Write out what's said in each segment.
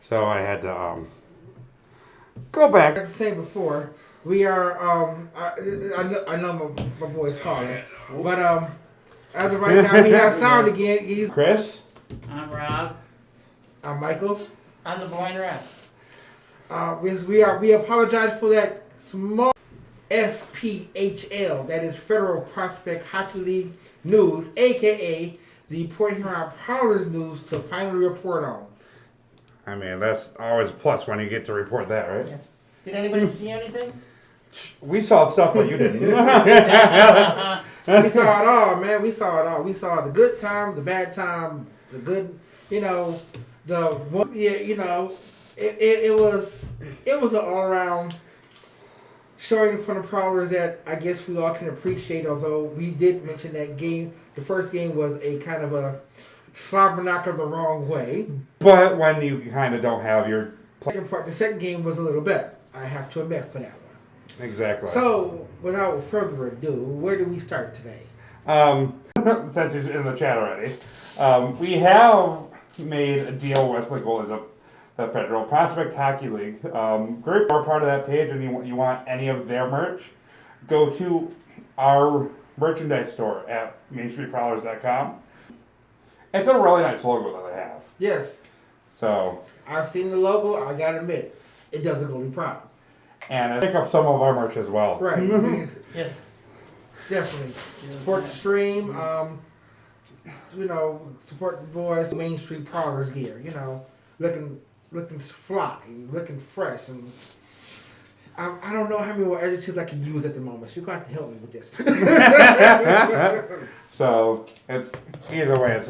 So I had to go back. As I said before, we are. I know my boy's calling, but as of right now, we have sound again. He's Chris? I'm Rob. I'm Michael. I'm the blind rat. We apologize for that small FPHL, that is Federal Prospect Hockey League News, aka the Port Huron Prowlers News, to finally report on. I mean, that's always a plus when you get to report that, right? Yeah. Did anybody see anything? We saw stuff, but you didn't. We saw it all, man. We saw it all. We saw the good times, the bad times, the good, the one, it was an all around showing from the Prowlers that I guess we all can appreciate. Although we did mention that game, the first game was a kind of a slobber knocker the wrong way. But when you kind of don't have your... The second game was a little better. I have to admit for that one. Exactly. So, without further ado, where do we start today? Since he's in the chat already, we have made a deal with the goalies of the Federal Prospect Hockey League group. Or part of that page, and you want any of their merch, go to our merchandise store at MainStreetProwlers.com. It's a really nice logo that they have. Yes. So I've seen the logo. I gotta admit, it doesn't go me proud. and I pick up some of our merch as well. Right. Yes. Definitely. Support the stream. Support the boys. Main Street Prowlers gear. Looking fly, looking fresh, and I don't know how many more adjectives I can use at the moment. So you're going to have to help me with this. So it's either way, it's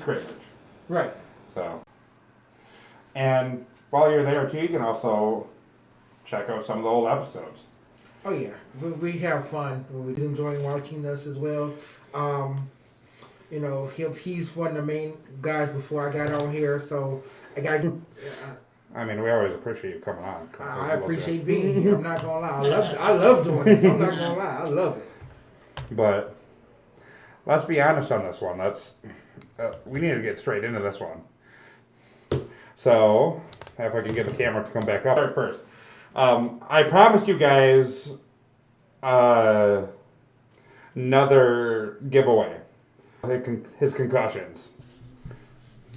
great merch. Right. So, and while you're there too, you can also check out some of the old episodes. Oh yeah, we have fun. We're enjoying watching us as well. He's one of the main guys before I got on here, so I got. I mean, we always appreciate you coming on. I appreciate being here. I'm not gonna lie. I love doing it. I'm not gonna lie. I love it. But let's be honest on this one. We need to get straight into this one. So, if I can get the camera to come back up first. I promised you guys another giveaway. His concussions.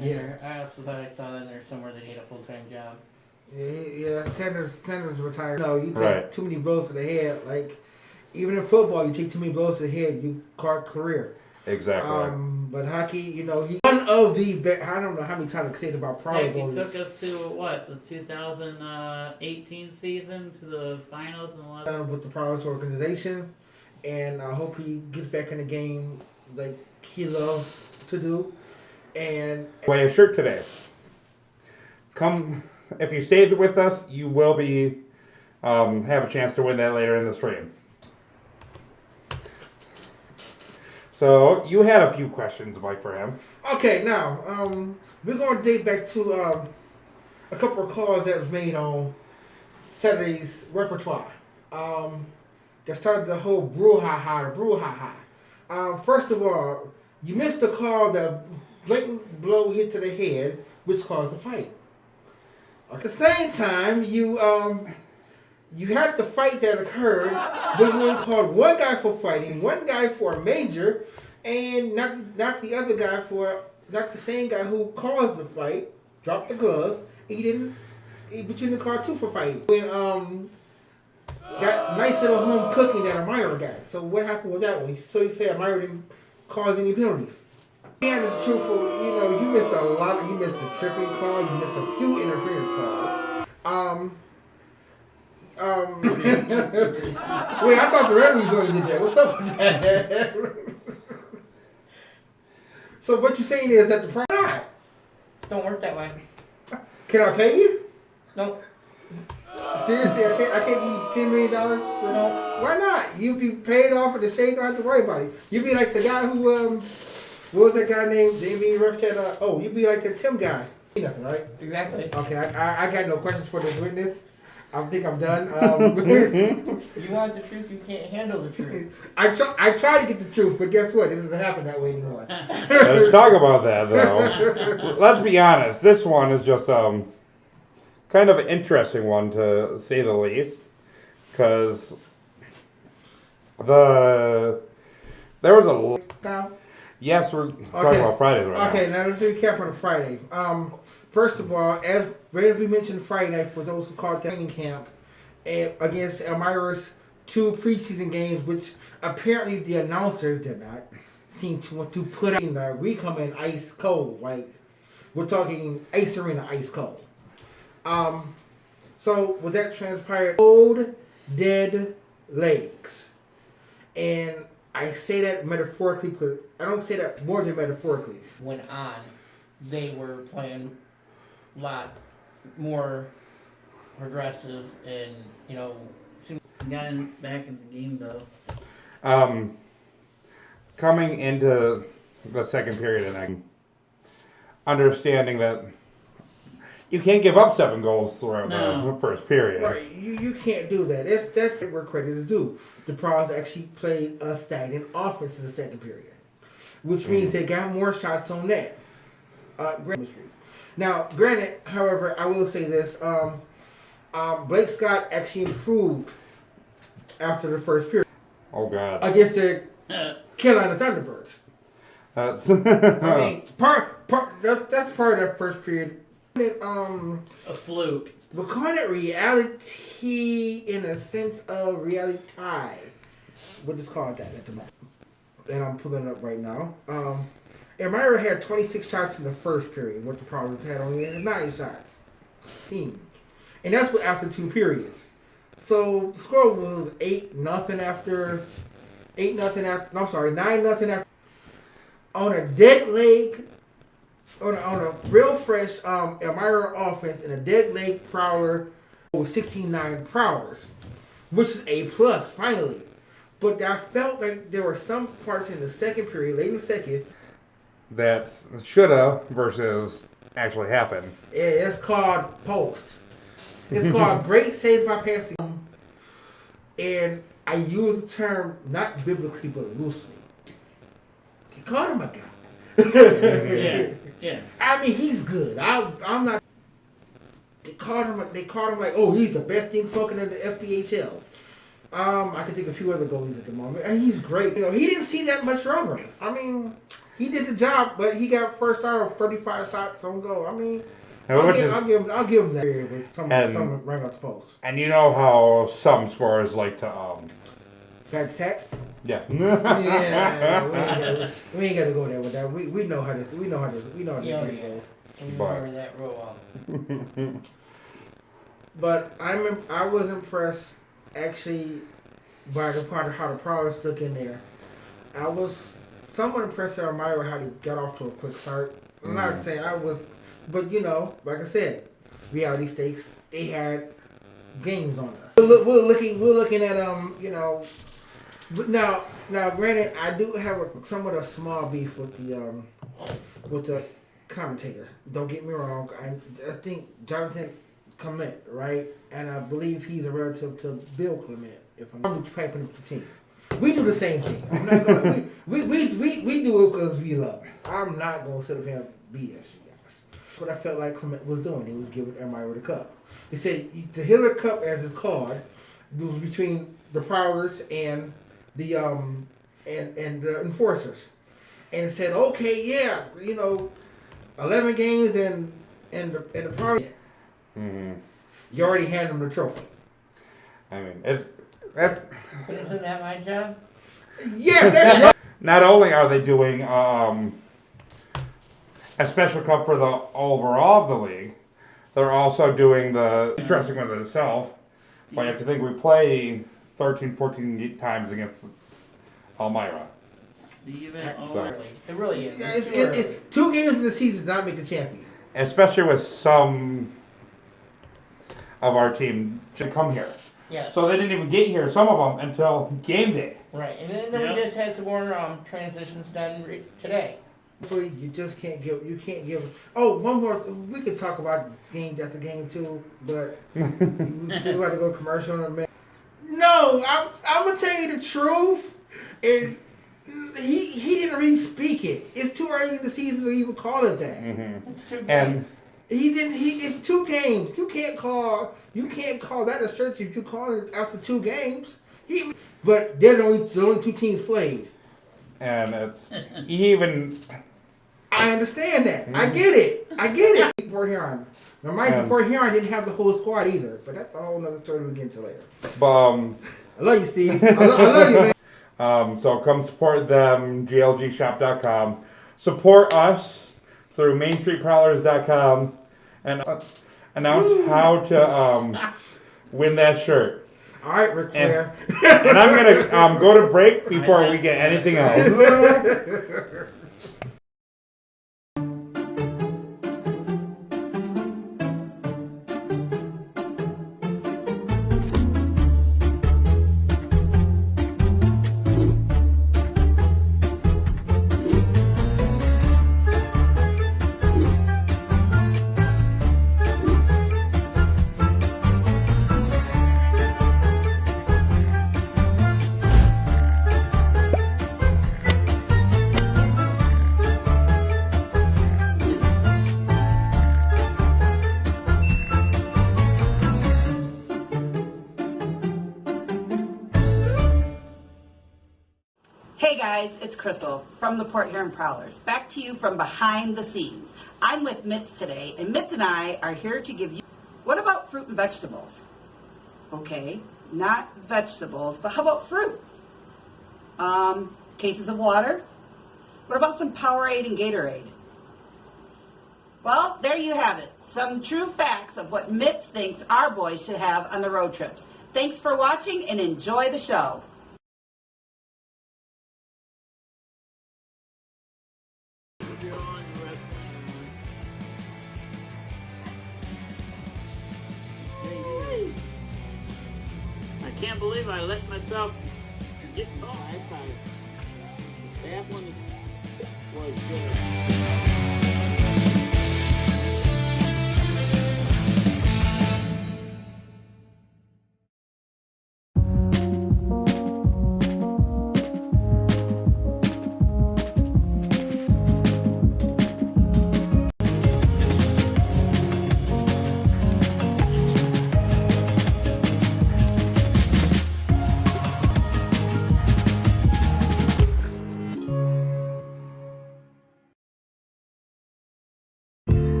Yeah. I also thought I saw that in there somewhere that he had a full-time job. Yeah. Sanders retired. No, you take Right. too many blows to the head. Like even in football, you take too many blows to the head, you call it career. Exactly. But hockey, he's one of the best. I don't know how many times I say it about Yeah, Prowler he goalies. took us to, the 2018 season, to the finals and all. With the Prowlers organization, and I hope he gets back in the game like he loves to do. And Wear a shirt today. Come, if you stayed with us, you will be have a chance to win that later in the stream. So you had a few questions, Mike, for him. okay, now we're going to date back to a couple of calls that was made on Saturday's repertoire. That started the whole brouhaha. First of all, you missed the call that blatant blow hit to the head, which caused the fight. At the same time, you had the fight that occurred, but you only called one guy for fighting, one guy for a major, and not the other guy not the same guy who caused the fight, dropped the gloves. But you didn't call two for fighting. When that nice little home cooking that Amira got. So what happened with that one? So you say Amira didn't cause any penalties. And it's truthful, you missed a lot. You missed a tripping call. You missed a few interference calls. Wait, I thought the referees only did that. What's up with that? So what you're saying is that the price Don't work that way. can I pay you? Nope. Seriously, I can't give you $10 million? No. Why not? You be paid off and the state don't have to worry about it. You be like the guy who what was that guy named? The NBA ref had you be like the Tim guy. Nothing, right? Exactly. Okay, I got no questions for this witness. I think I'm done. You want the truth, you can't handle the truth. I try to get the truth, but guess what? It doesn't happen that way anymore. Let's talk about that though. Let's be honest. This one is just kind of an interesting one to say the least, because there was a Now, yes, we're talking Okay. about Fridays right okay, now let's recap on the Friday. First of all, as we mentioned Friday night, for those who called training camp, against Elmira's 2 preseason games, which apparently the announcers did not seem to want to put out. We come in ice cold, like we're talking ice arena ice cold. So with that transpired, cold, dead legs, and I say that metaphorically because I don't say that more than metaphorically. Went on, they were playing a lot more aggressive and, you know, Got back in the game though. now. Coming into the second period and then understanding that you can't give up 7 goals throughout No. the first period. Right, you can't do that. That's what credit is due. The Pros actually played a stagnant offense in the second period, which means they got more shots on net. Now, granted, however, I will say this: Blake Scott actually improved after the first period Oh God. against the Carolina Thunderbirds. That's I mean, that's part of that first period. A fluke. We're calling it reality in a sense of reality. We'll just call it that at the moment. And I'm pulling it up right now. Elmira had 26 shots in the first period. What the Providence had only had 9 shots. And that's after 2 periods. So the score was 8-0 after 8-0 after. No, I'm sorry, 9-0 after. On a dead leg. On a real fresh Elmira offense and a dead leg prowler with 16-9 prowlers, which is a plus finally. But I felt like there were some parts in the second period, late in the second, that shoulda versus actually happened. it's called post. It's called great save by passing. And I use the term not biblically but loosely. They called him a guy. Yeah. Yeah. I mean, he's good. I'm not. They called him like, oh, he's the best thing fucking in the FPHL. I can think of a few other goalies at the moment, and he's great. You know, he didn't see that much rubber. I mean, he did the job, but he got first out of 35 shots on goal. I mean, I'll give him that period with some right off the post. And you know how some scorers like to Bad sets? yeah. Yeah, we ain't gotta go there with that. We know how this. We know how this game goes. we But- remember that real well. But I was impressed actually by the part of how the Prowlers stuck in there. I was somewhat impressed at Elmira how they got off to a quick start. I'm not saying I was, but you know, like I said, reality stakes. They had games on us. We're looking at you know. But now, granted, I do have somewhat a small beef with the commentator. Don't get me wrong. I think Jonathan Clement, right? And I believe he's a relative to Bill Clement. If I'm piping up the team, we do the same thing. I'm not gonna. we do it because we love it. I'm not gonna sit up here and BS you guys. What I felt like Clement was doing, he was giving Elmira the cup. He said the Hiller Cup, as it's called, was between the Prowlers and the and the Enforcers, and it said, okay, yeah, you know, 11 games and the Prowlers. Mm-hmm. You already handed them the trophy. I mean, that's But isn't that my job? Yes, that's not only are they doing a special cup for the overall of the league, they're also doing the interesting one itself. But you have to think we play 13, 14 times against Elmira. Steven So- Owen. It really is. Yeah, It's too early. 2 games in the season does not make a champion. Especially with some of our team to come here. Yes. So they didn't even get here, some of them, until game day. Right, and then Yeah. we just had some more transitions done today. You just can't give. You can't give. Oh, one more. We could talk about game after game too, but we have to go commercial in a minute. No, I'm gonna tell you the truth. And he didn't really speak it. It's too early in the season to even call it that. It's too bad. And He didn't. It's 2 games. You can't call that a stretch if you call it after 2 games. But they're the only 2 teams played. and it's even I understand that. I get it. Before Huron. Now, Mike, before Huron didn't have the whole squad either. But that's a whole other story we get into later. I love you, Steve. I love you, man. So come support them, glgshop.com. Support us through mainstreetprowlers.com and announce how to win that shirt. All right, Ric Flair. And I'm going to go to break before we get anything else. Hey guys, it's Crystal from the Port Huron Prowlers. Back to you from behind the scenes. I'm with Mitz today, and Mitz and I are here to give you... What about fruit and vegetables? Okay, not vegetables, but how about fruit? Cases of water? What about some Powerade and Gatorade? Well, there you have it. Some true facts of what Mitz thinks our boys should have on the road trips. Thanks for watching and enjoy the show. I can't believe I let myself get caught. That one was good.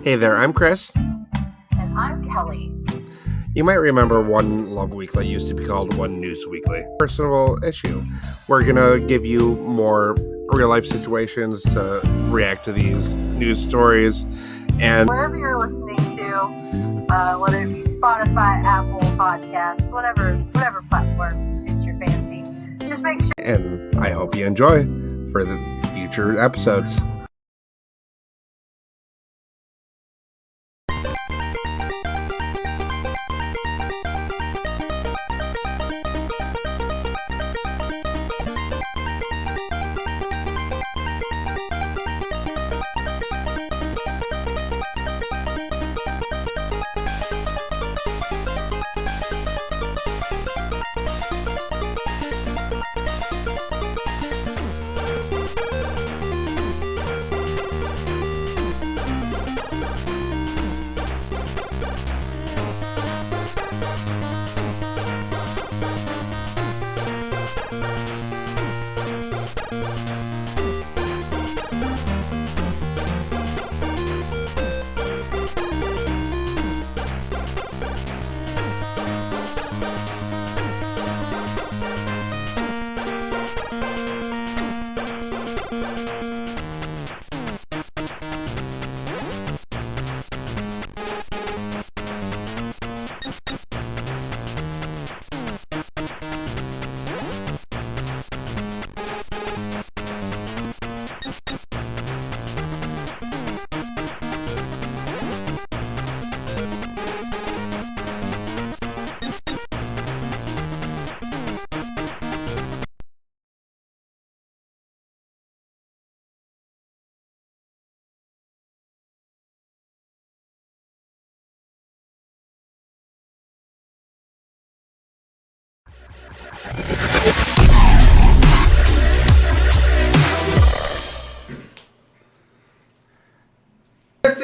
Hey there, I'm Chris. And I'm Kelly. You might remember One Love Weekly used to be called One News Weekly. Personal issue. We're going to give you more real life situations to react to these news stories. And Wherever you're listening to, whether it be Spotify, Apple Podcasts, whatever platform suits your fancy, just make sure. and I hope you enjoy for the future episodes.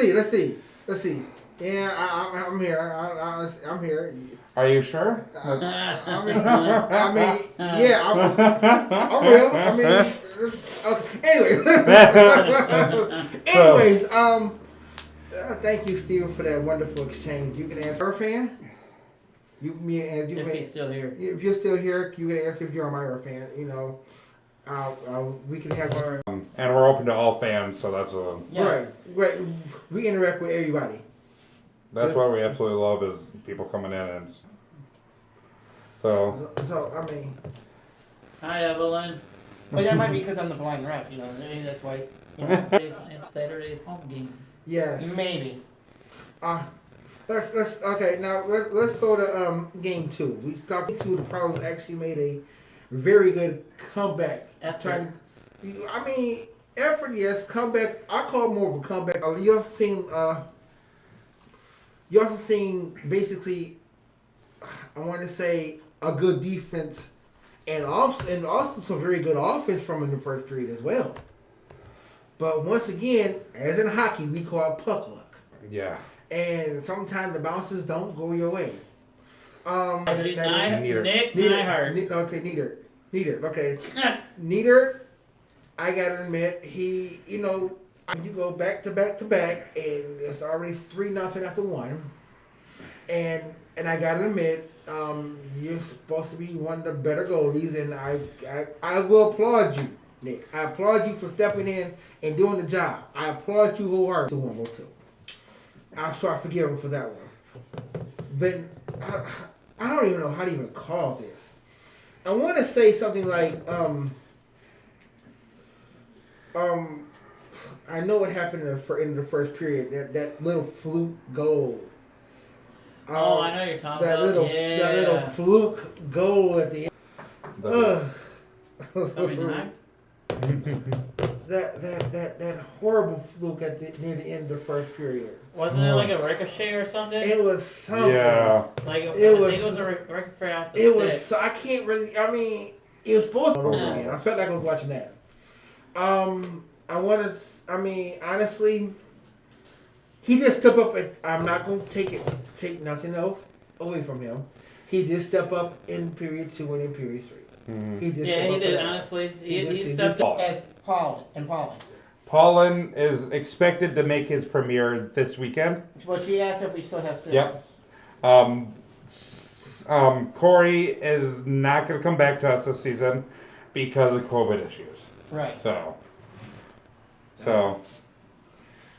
see. Yeah, I'm here. I'm here. Are you sure? Yeah, I'm real. Okay. Anyways, thank you, Steven, for that wonderful exchange. You can answer her fan. You If he's still here. If you're still here, you can answer if you're a Myra fan. You know, we can have And we're open to all fans, so that's Yes. right. We interact with everybody. that's what we absolutely love is people coming in and so. So I mean, Hi, Evelyn. But that might be because I'm the blind ref, you know, maybe that's why, you know, It's Saturday's home game. yes. maybe. Let's okay. Now let's go to game 2. We saw game 2. The Prowlers actually made a very good comeback. Effort. Effort, yes. Comeback. I call it more of a comeback. You also seen basically, I want to say, a good defense and also some very good offense from in the first period as well. But once again, as in hockey, we call it puck luck. Yeah. And sometimes the bounces don't go your way. Nick Neither. Nyhart. Okay, Neither. Okay. Neither, I gotta admit, he, you go back to back, and it's already 3-0 after 1. And I gotta admit, you're supposed to be one of the better goalies, and I will applaud you, Nick. I applaud you for stepping in and doing the job. I applaud you wholeheartedly. 2-1-2. I'm sorry, forgive him for that one. But I don't even know how to even call this. I want to say something like, I know what happened in the first period. That little fluke goal. Oh, I know you're talking That about. that little fluke goal at the end. Somebody knocked? That horrible fluke near the end of the first period. Wasn't it like a ricochet or something? It was something. Yeah. Like it I was- think it was a ricochet off the It stick. was. I can't really. I mean, it was supposed to be over again. I felt like I was watching that. I want to. I mean, honestly, he just stepped up. I'm not going to take nothing else away from him. He did step up in period 2 and in period 3. He did. Yeah, step he up did. in that. Honestly, He he stepped up. As Paulin. Paulin is expected to make his premiere this weekend. Well, she asked if we still have Simmons. Yep. Corey is not going to come back to us this season because of COVID issues. Right. So.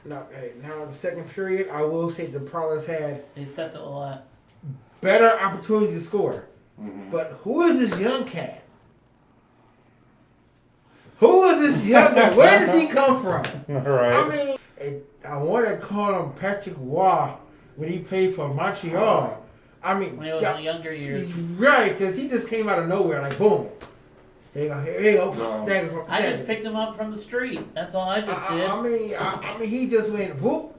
Now, in the second period, I will say the Prowlers had He stepped up a lot. better opportunity to score. But who is this young cat? Who is this young guy? Where does he come from? Right. I mean, I want to call him Patrick Waugh when he played for Montreal. I mean, When he was in the younger years. he's right, because he just came out of nowhere, like boom. Here you go. No. Stagger. I just picked him up from the street. That's all I just did. I mean, he just went whoop.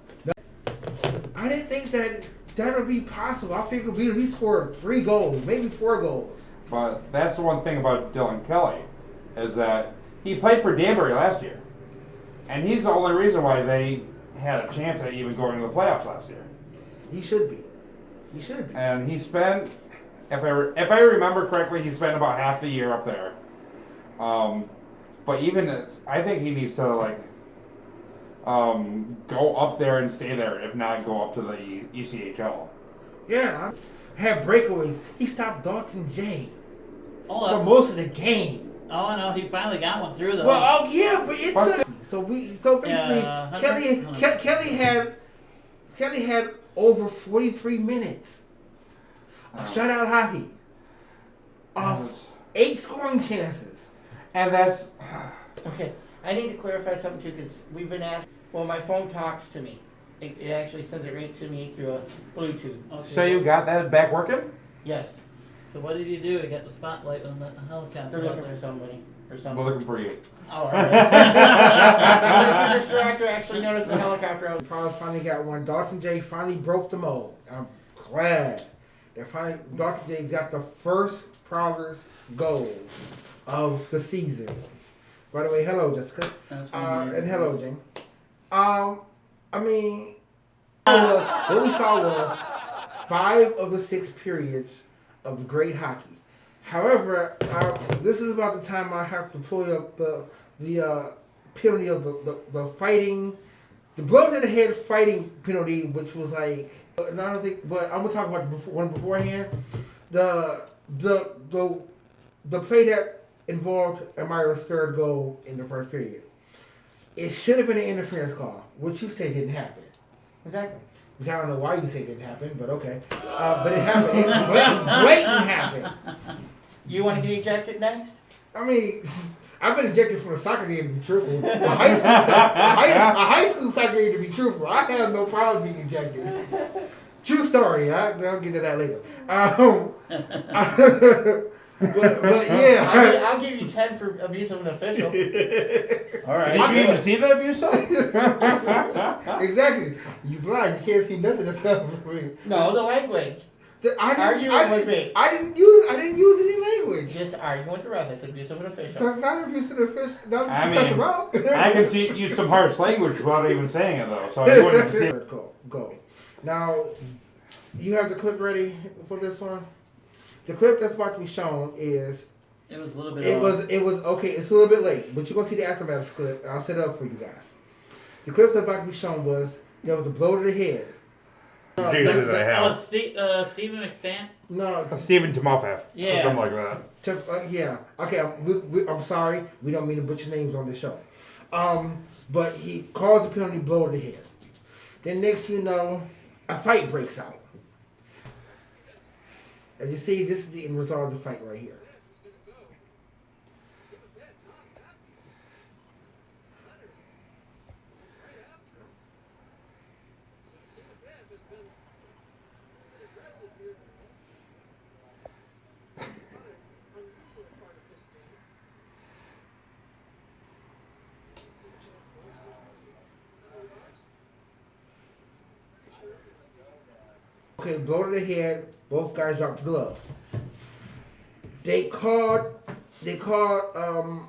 I didn't think that would be possible. I figured we at least scored 3 goals, maybe 4 goals. But that's the one thing about Dylan Kelly is that he played for Danbury last year. And he's the only reason why they had a chance at even going to the playoffs last year. He should be. And he spent, if I remember correctly, he spent about half the year up there. But even I think he needs to go up there and stay there, if not go up to the ECHL. Yeah, had breakaways. He stopped Dalton J Hold for up. most of the game. Oh no, he finally got one through though. Well, yeah, but it's so basically Yeah, Kelly had over 43 minutes of shutout hockey, of 8 scoring chances. And that's Okay. I need to clarify something too, because we've been asked. Well, my phone talks to me. It actually sends it right to me through a Bluetooth. Okay. so you got that back working? Yes. So what did you do to get the spotlight on the helicopter? They're out looking there? for somebody or I'm something. looking for you. Oh, all right. This director actually noticed the helicopter out. Prowlers finally got one. Dalton J finally broke the mold. I'm glad that finally Dalton J got the first Prowlers goal of the season. By the way, hello Jessica. That's what And hello Jane. I mean, what we saw was 5 of the 6 periods of great hockey. However, this is about the time I have to pull up the penalty of the fighting, the blow to the head fighting penalty, which was like, and I don't think, but I'm gonna talk about the one beforehand. The play that involved Amira's third goal in the first period. It should have been an interference call, which you say didn't happen. Exactly. Which I don't know why you say didn't happen, but okay. But it happened. It blatant happened. You want to get ejected next? I mean, I've been ejected from a soccer game to be truthful. A high school soccer game to be truthful. I have no problem being ejected. True story. I'll get to that later. But yeah. I'll give you 10 for abuse of an official. All right. Did you even see the abuse of? Exactly. You blind. You can't see nothing that's happening for me. No, the language. I didn't use any language. Just arguing with the rest. It's abuse of an official. That's not abuse of an official. Not I cuss mean, him out. I can see use some harsh language without even saying it though, so I wouldn't see it. Go. Now, you have the clip ready for this one? The clip that's about to be shown is. It was a little bit. It was okay. It's a little bit late, but you're gonna see the aftermath clip. I'll set it up for you guys. The clip that's about to be shown was there was a blow to the head. Jesus, I have. Stephen McFan. No, Stephen Timofeyev. Yeah. Or something like that. yeah. Okay, I'm sorry. We don't mean to butcher names on this show. But he caused the penalty blow to the head. Then next thing you know, a fight breaks out. As you see, this is the end result of the fight right here. Okay, blow to the head. Both guys dropped the glove. They called the Amira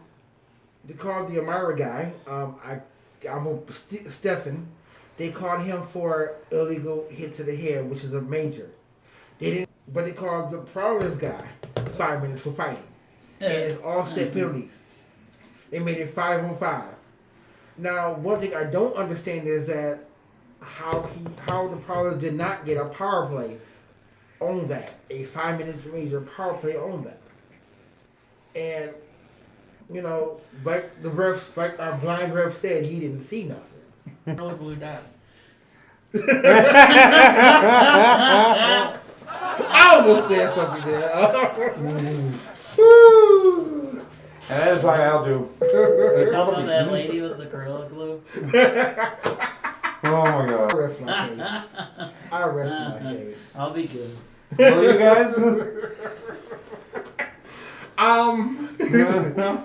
guy. Stefan. They called him for illegal hit to the head, which is a major. They didn't, but they called the Prowlers guy 5 minutes for fighting, and it's all set penalties. They made it 5-on-5. Now, one thing I don't understand is that how the Prowlers did not get a power play on that, a 5-minute major power play on that. And, you know, like our blind ref said, he didn't see nothing. Really blew down. I almost said something there. And that is why I'll do. Some of that lady was the Gorilla Glue. Oh my god. I rest my case. I'll be good. Will you guys?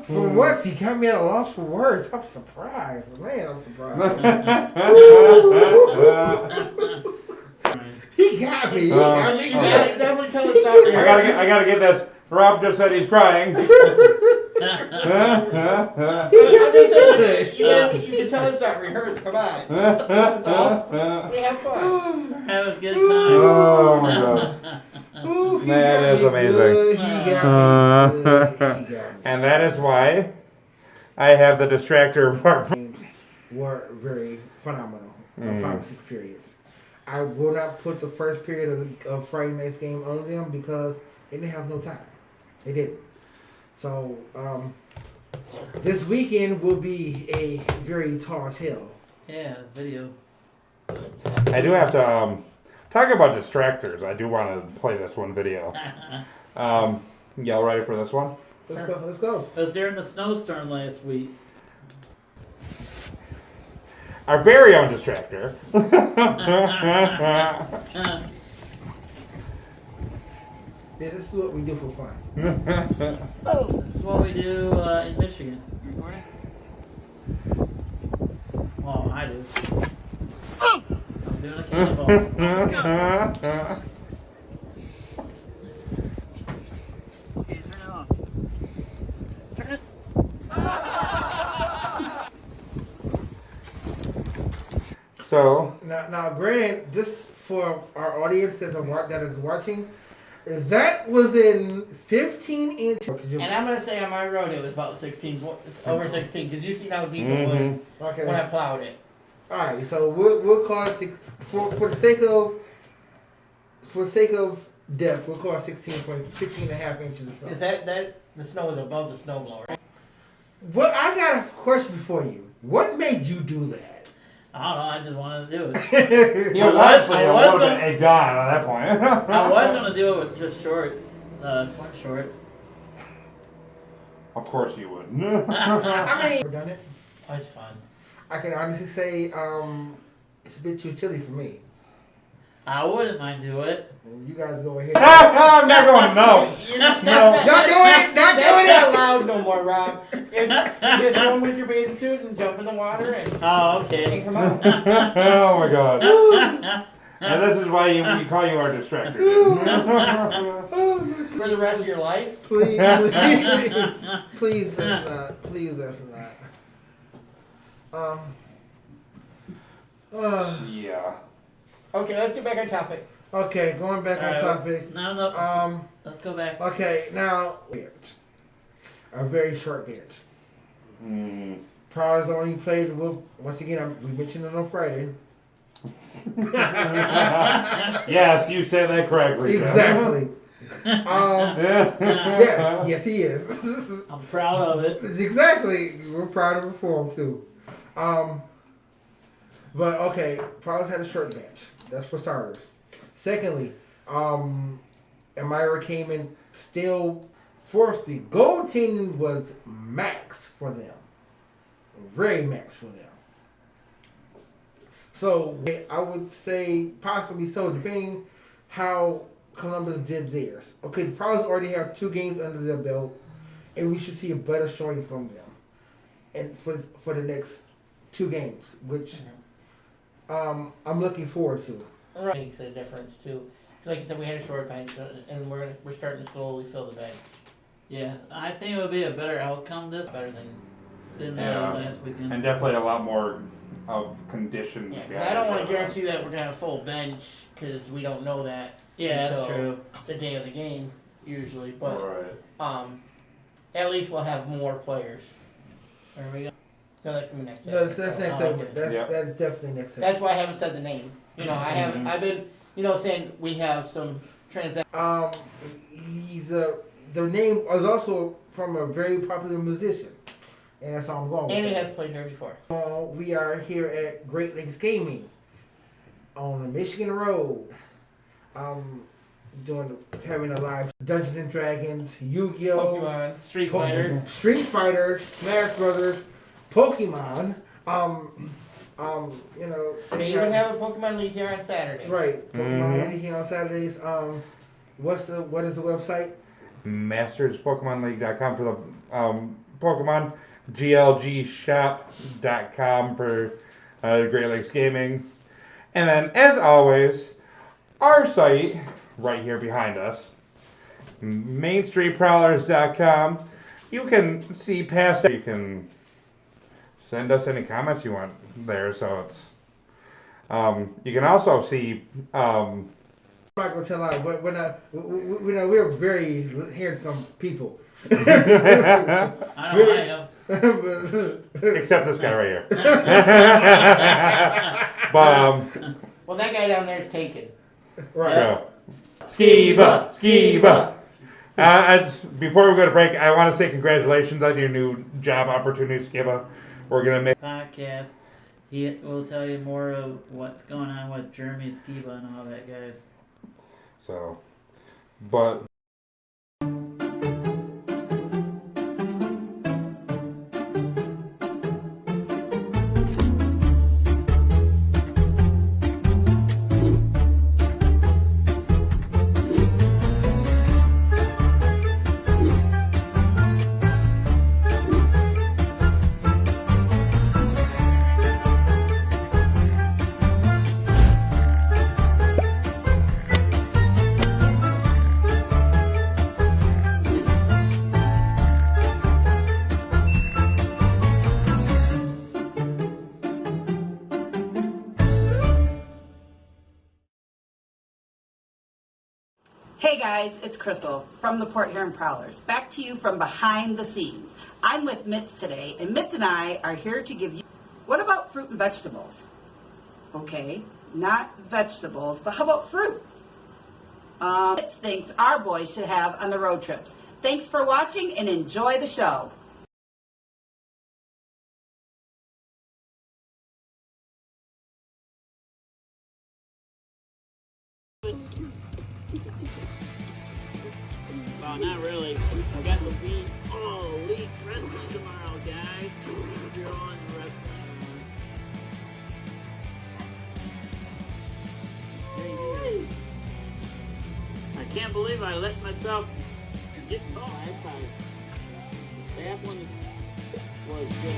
For once, he got me at a loss for words. I'm surprised. Man, I'm surprised. He got me. Definitely tell us stop I gotta get this. Rob just said he's crying. He got me good. You can tell us that rehearse. Come on. We have fun. Have a good time. Oh my god. Ooh, he That got is me amazing. good. He got me good. He got me. And that is why I have the distractor apart from. Were very phenomenal. 5 or 6 periods. I will not put the first period of Friday night's game on them because they didn't have no time. They didn't. So this weekend will be a very tall tale. Yeah, video. I do have to talk about distractors. I do want to play this one video. Y'all ready for this one? Let's go. Let's go. I was during the snowstorm last week. Our very own distractor. Yeah, this is what we do for fun. This is what we do in Michigan. Recording? Well, I do. I was doing a cannonball. Okay, turn it off. Turn it. So, Now, granted, just for our audience that is watching, that was in 15 inch. And I'm gonna say on my road it was about 16, over 16. Cause you see how deep it was Okay. when I plowed it. All right. So we'll call it for the sake of depth. We'll call it 16 and a half inches. Or Is something. that the snow is above the snow blower? Right? What I got a question for you. What made you do that? I don't know. I just wanted to do it. he was actually I a was little gonna- bit gone at that point. I was gonna do it with just shorts, swim shorts. Of course you would. I mean, I've done it. Oh, it's fun. I can honestly say it's a bit too chilly for me. I wouldn't mind do it. And you guys go ahead. I'm not going, no. You're not, No. Not doing it. Not That's doing not it. allowed no more, Rob. You just go in with your bathing suit and jump in the water and Oh, okay. come out. Oh my god. And this is why we call you our distractor. For the rest of your life. Please, please, let's not. Please, let's not. Yeah. Okay, let's get back on topic. Okay, going back on Alright, topic. No. Let's go back. Okay, now a very short bench. Prowler's only played with, once again, we mentioned it on Friday. Yes, you said that correctly. Jeff. Exactly. Yes, he is. I'm proud of it. Exactly. We're proud of it for him too. But okay, Prowler's had a short bench. That's for starters. Secondly, Elmira came in still fourth. The goaltending was max for them. Very max for them. So I would say possibly so, depending how Columbus did theirs. Okay, the Prowlers already have 2 games under their belt, and we should see a better showing from them, and for the next 2 games, which I'm looking forward to. Right. Makes a difference too. 'Cause like you said, we had a short bench, and we're starting to slowly fill the bench. Yeah, I think it would be a better outcome this better than Yeah. last weekend. And definitely a lot more of conditioned. Yeah, 'cause I don't want to guarantee that we're gonna have a full bench because we don't know that. Yeah, that's until true. The day of the game usually, but Right. at least we'll have more players. There we go. No, that's gonna be next. No, segment. that's next Oh, segment. okay. That's Yeah. that is definitely next segment. That's why I haven't said the name. You know, I haven't. I've been, saying we have some transactions. The name is also from a very popular musician, and that's how I'm going. And with he it. has played here before. We are here at Great Lakes Gaming on the Michigan Road. Having a live Dungeons and Dragons, Yu-Gi-Oh, Pokemon. Street Fighter. Street Fighter, Smash Brothers, Pokemon. They even have a Pokemon League here on Saturday. right. Pokemon League on Saturdays. What is the website? MastersPokemonLeague.com for the Pokemon. GLGshop.com for Great Lakes Gaming. And then, as always, our site, right here behind us, MainStreetProwlers.com. You can see past. You can send us any comments you want there. So it's. You can also see. I'm not gonna tell lie, but we're very handsome people. I know I am. Except this guy right here. But Well, that guy down there is taken. Right. so, Skiba. Before we go to break, I want to say congratulations on your new job opportunity, Skiba. We're gonna make. Podcast. He will tell you more of what's going on with Jeremy Skiba and all that, guys. So, but. Hey guys, it's Crystal from the Port Huron Prowlers. Back to you from behind the scenes. I'm with Mitz today, and Mitz and I are here to give you... What about fruit and vegetables? Okay, not vegetables, but how about fruit? Mitz thinks our boys should have on the road trips. Thanks for watching and enjoy the show. Well, not really. I got the beat. Oh, Elite Wrestling tomorrow, guys. If you're on wrestling. I can't believe I let myself get caught. That one was good.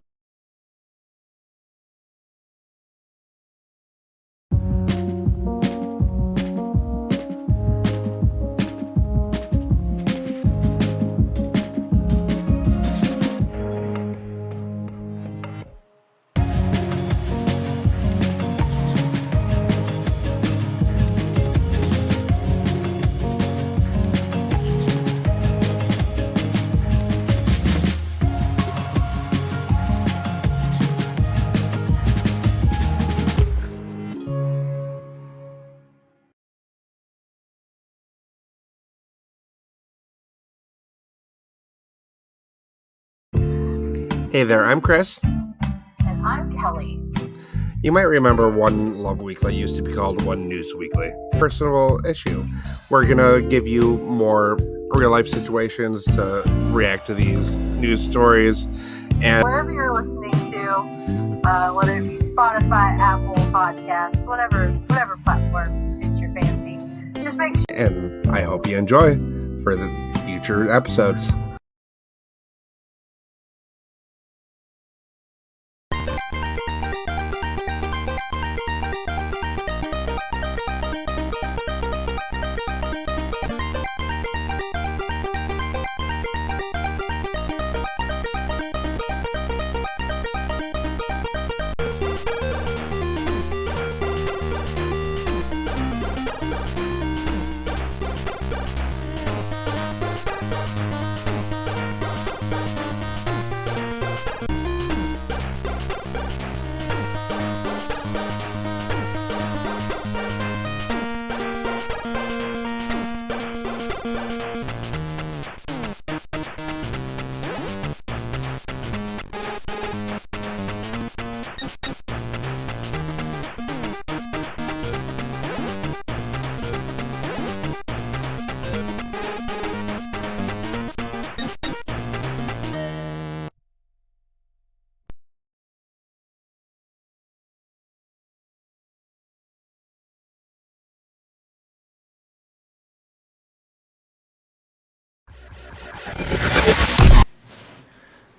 Hey there, I'm Chris. And I'm Kelly. You might remember One Love Weekly used to be called One News Weekly. Personal issue. We're gonna give you more real life situations to react to these news stories, and Wherever you're listening to, whether it be Spotify, Apple Podcasts, whatever platform suits your fancy, just make sure. and I hope you enjoy for the future episodes.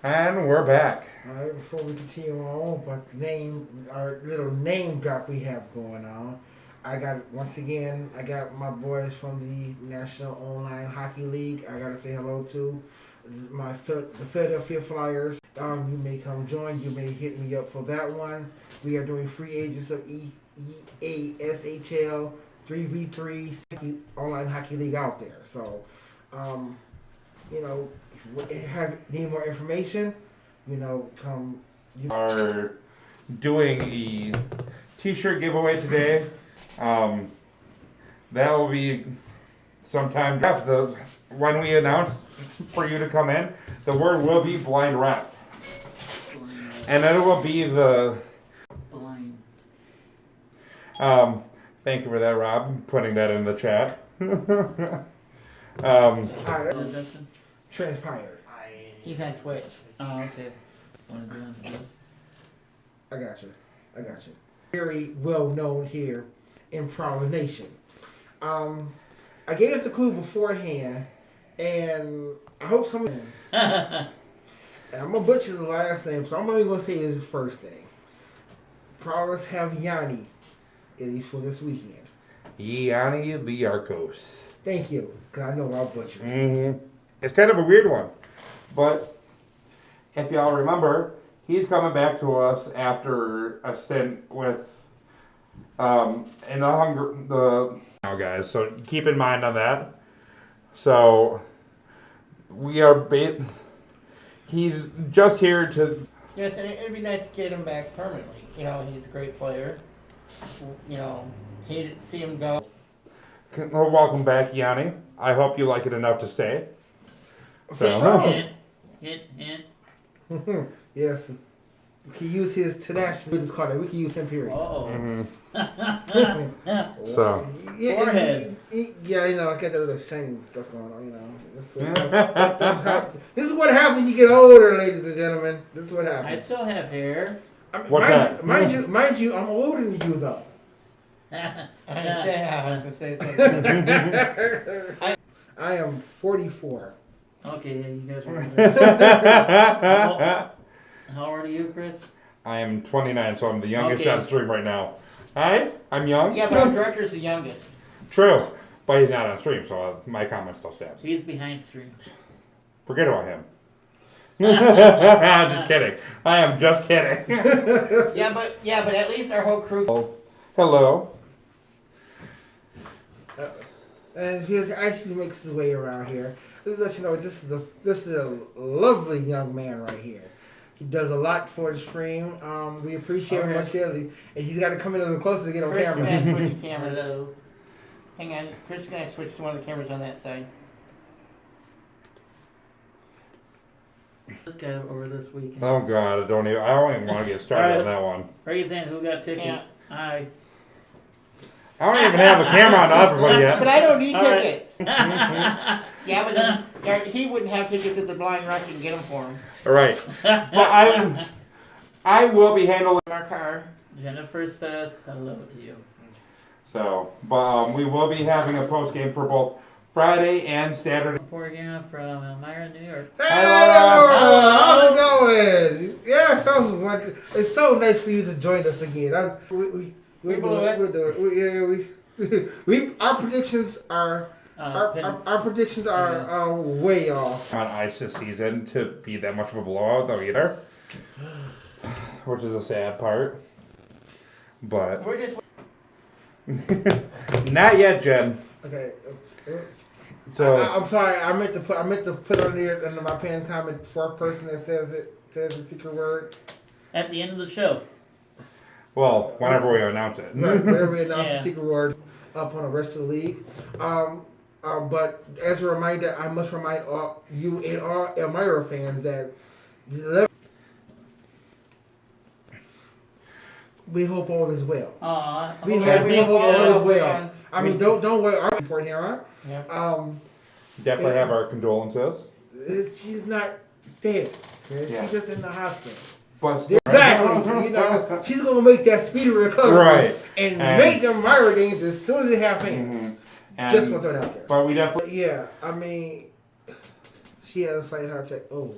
And we're back. Alright, before we continue on, but our little name drop we have going on. I got my boys from the National Online Hockey League. I gotta say hello to the Philadelphia Flyers. You may come join. You may hit me up for that one. We are doing free agents of EASHL 3v3 Online Hockey League out there. So, need more information, come. Are doing a t-shirt giveaway today. That will be sometime after when we announce for you to come in. The word will be blind ref, and then it will be the Blind. Thank you for that, Rob, putting that in the chat. Alright, Justin? transpired. He's on Twitch. Oh, okay. Want to do into this? I got you. Very well known here in Prowler Nation. I gave it the clue beforehand, and I hope someone. And I'm gonna butcher the last name, so I'm only gonna say his first name. Prowlers have Yanni, at least for this weekend. Yanni Liarkos. Thank you, because I know I'll butcher it. Mm-hmm. It's kind of a weird one, but if y'all remember, he's coming back to us after a stint with in the guys. So keep in mind on that. So we are. He's just here to. Yes, and it'd be nice to get him back permanently. You know, he's a great player. You know, hate to see him go. Well, welcome back, Yanni. I hope you like it enough to stay. For So- sure. Hint. Yes. We can use his tenacity. We just call it. We can use him, period. Uh-oh. So. Yeah, Forehead. yeah, you know, I got that little shame stuff going on, you know. This is what happens when you get older, ladies and gentlemen. This is what I happens. still have hair. I mean, What's mind you, I'm older than you, though. I was gonna say something. I am 44. Okay, yeah, you guys were. How old are you, Chris? I am 29, so I'm the youngest Okay. on stream right now. Hi, I'm young. Yeah, but our director's the youngest. True, but he's not on stream, so my comment still stands. He's behind streams. Forget about him. I'm just kidding. I am just kidding. Yeah, but at least our whole crew. Hello. And he actually makes his way around here. This is let you know this is a lovely young man right here. He does a lot for the stream. We appreciate him Okay. much, and he's got to come in a little closer to get on Chris, you're camera. gonna switch the cameras. Hello. Hang on, Chris is gonna switch to one of the cameras on that side. This guy over this weekend. Oh God, I don't even want to get started on that one. Raise hand. Who got tickets? Yeah. Aye. I don't even have a camera on everybody But yet. I don't need All right. tickets. Yeah, but then, he wouldn't have tickets if the Blind Rush can get them for him. All right, but I will be handling. Our car. Jennifer says hello to you. So, but we will be having a post game for both Friday and Saturday. Reporting from Elmira, New York. Hey, Laura. Laura, how's it going? Yeah, it's so nice for you to join us again. We our predictions are our predictions are way off. On ice this season to be that much of a blowout though either, which is a sad part. But We're just. not yet, Jen. Okay. So I'm sorry. I meant to put on there under my pinned comment fourth person that says the secret word. At the end of the show. well, whenever we announce it. Right, whenever we announce Yeah. the secret word up on the rest of the league. But as a reminder, I must remind all you and all Elmira fans that we hope all is well. Aw. We okay, hope thank all you. is well. I mean, don't worry. Our report here, huh? Yeah. Definitely have our condolences. She's not dead. Okay? Yeah. She's just in the hospital. But Exactly. You know, she's gonna make that speedy recovery, Right. And And- make them Myra games as soon as they have fans. Mhm. Just And, want to throw it out there. but we definitely. But yeah, I mean, she had a slight heart attack. Oh,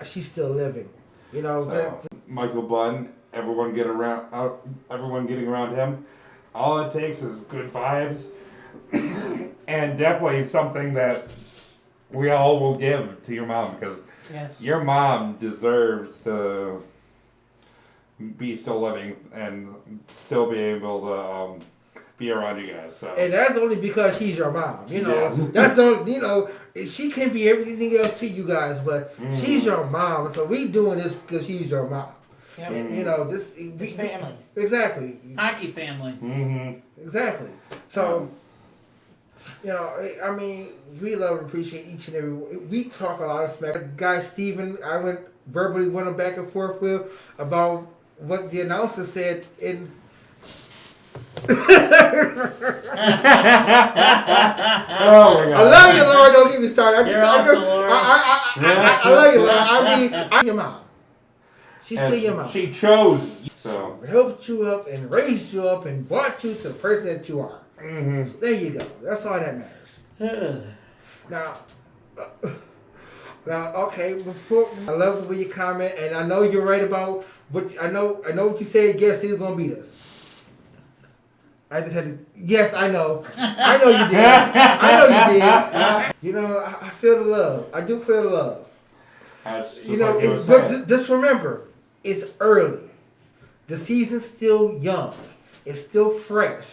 she's still living. You know, So, Michael Bunn, everyone getting around him. All it takes is good vibes, and definitely something that we all will give to your mom because Yes. your mom deserves to be still living and still be able to be around you guys. So and that's only because she's your mom. You know, Yes. that's the you know she can be everything else to you guys, but she's your mom. So we doing this because she's your mom. Yep. And, you know this. It's family. Exactly. Hockey family. hmm Exactly. So, you know, I mean, we love and appreciate each and every. We talk a lot of smack. Guy Steven, I went back and forth with about what the announcer said in. Oh my I God! love you, Laura. Don't get me started. You're awesome, Laura. I love you, Laura. I mean, I'm your mom. She's And still your mom. she chose you, so. Helped you up and raised you up and brought you to the person that you are. hmm There you go. That's all that matters. Now, okay. Before I love the way you comment, and I know you're right about what I know what you said. Yes, he was gonna beat us. I just had to. Yes, I know. I know you did. I know you did. You know, I feel the love. I do feel the love. That's just You know, like you it's, were but saying. just remember, it's early. The season's still young. It's still fresh.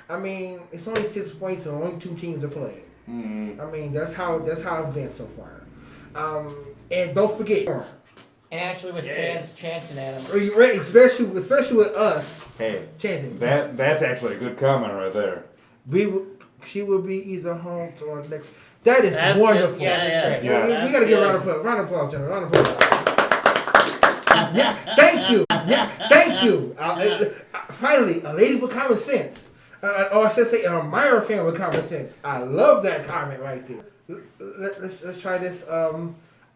I mean, it's only 6 points and only 2 teams are playing. Mm. I mean, that's how it's been so far. And don't forget, And actually with fans chanting at him. are you ready? Especially with us Hey, chanting. that's actually a good comment right there. She will be either home or next. That is That's wonderful. good. Yeah. Yeah. We gotta give a round of applause. Round of applause, Jenna. Round of applause. Yeah, thank you. Yeah, thank you. Finally, a lady with common sense. Or I should say, an Myra fan with common sense. I love that comment right there. Let's try this.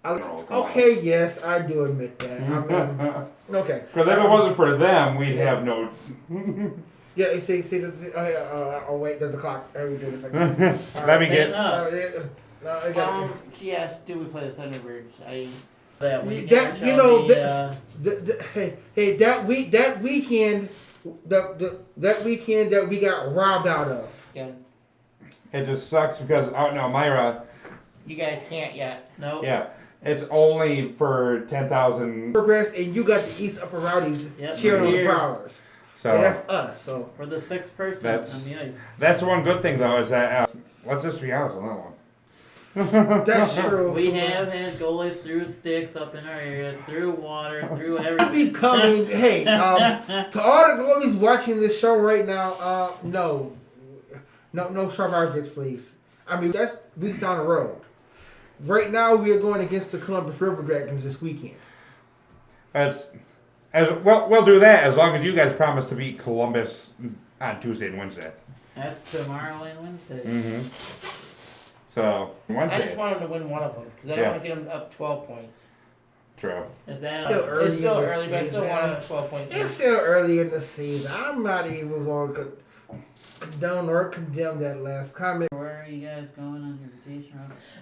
Okay, yes, I do admit that. I mean, okay. Because if it wasn't for them, we'd have no. Yeah, you see, oh wait, there's a clock. We do this like Let me get. She asked, do we play the Thunderbirds? That weekend. That you know, hey, that weekend that we got robbed out of. Yeah. It just sucks because out in Elmira, You guys can't yet. No. yeah, it's only for 10,000. Progress, and you got the East Upper Rowdies Yep, cheering on the here. Prowlers. So And that's us. So We're the 6th person That's- on the ice. that's the one good thing though is that let's just be honest on that one. that's true. We have had goalies through sticks up in our areas, through water, through everything. Becoming hey, to all the goalies watching this show right now, no sharp objects, please. I mean that's weeks down the road. Right now we are going against the Columbus River Dragons this weekend. As well, we'll do that as long as you guys promise to beat Columbus on Tuesday and Wednesday. That's tomorrow and Wednesday. Mm-hmm. So I Wednesday. just want them to win one of them because I don't Yeah. want to get them up 12 points. True. Is that Still early It's still in the early, but I still season. want a 12 point It's team. still early in the season. I'm not even going to condone or condemn that last comment. Where are you guys going on your vacation?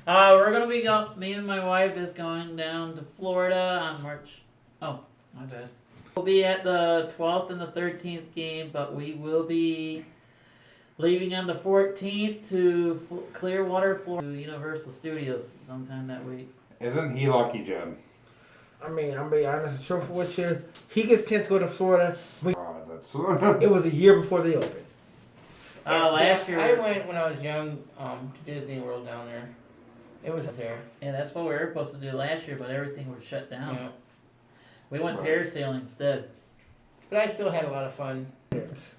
We're gonna be me and my wife is going down to Florida on March. Oh, my bad. We'll be at the 12th and the 13th game, but we will be leaving on the 14th to Clearwater, Florida, to Universal Studios sometime that week. Isn't he lucky, Jen? I mean, I'm being honest and truthful with you. He gets a chance to go to Florida, but Oh, that's. it was a year before they opened. Last year I went when I was young to Disney World down there. It was there. Yeah, that's what we were supposed to do last year, but everything was shut down. Yeah. We went Right. parasailing instead. But I still had a lot of fun. Yes.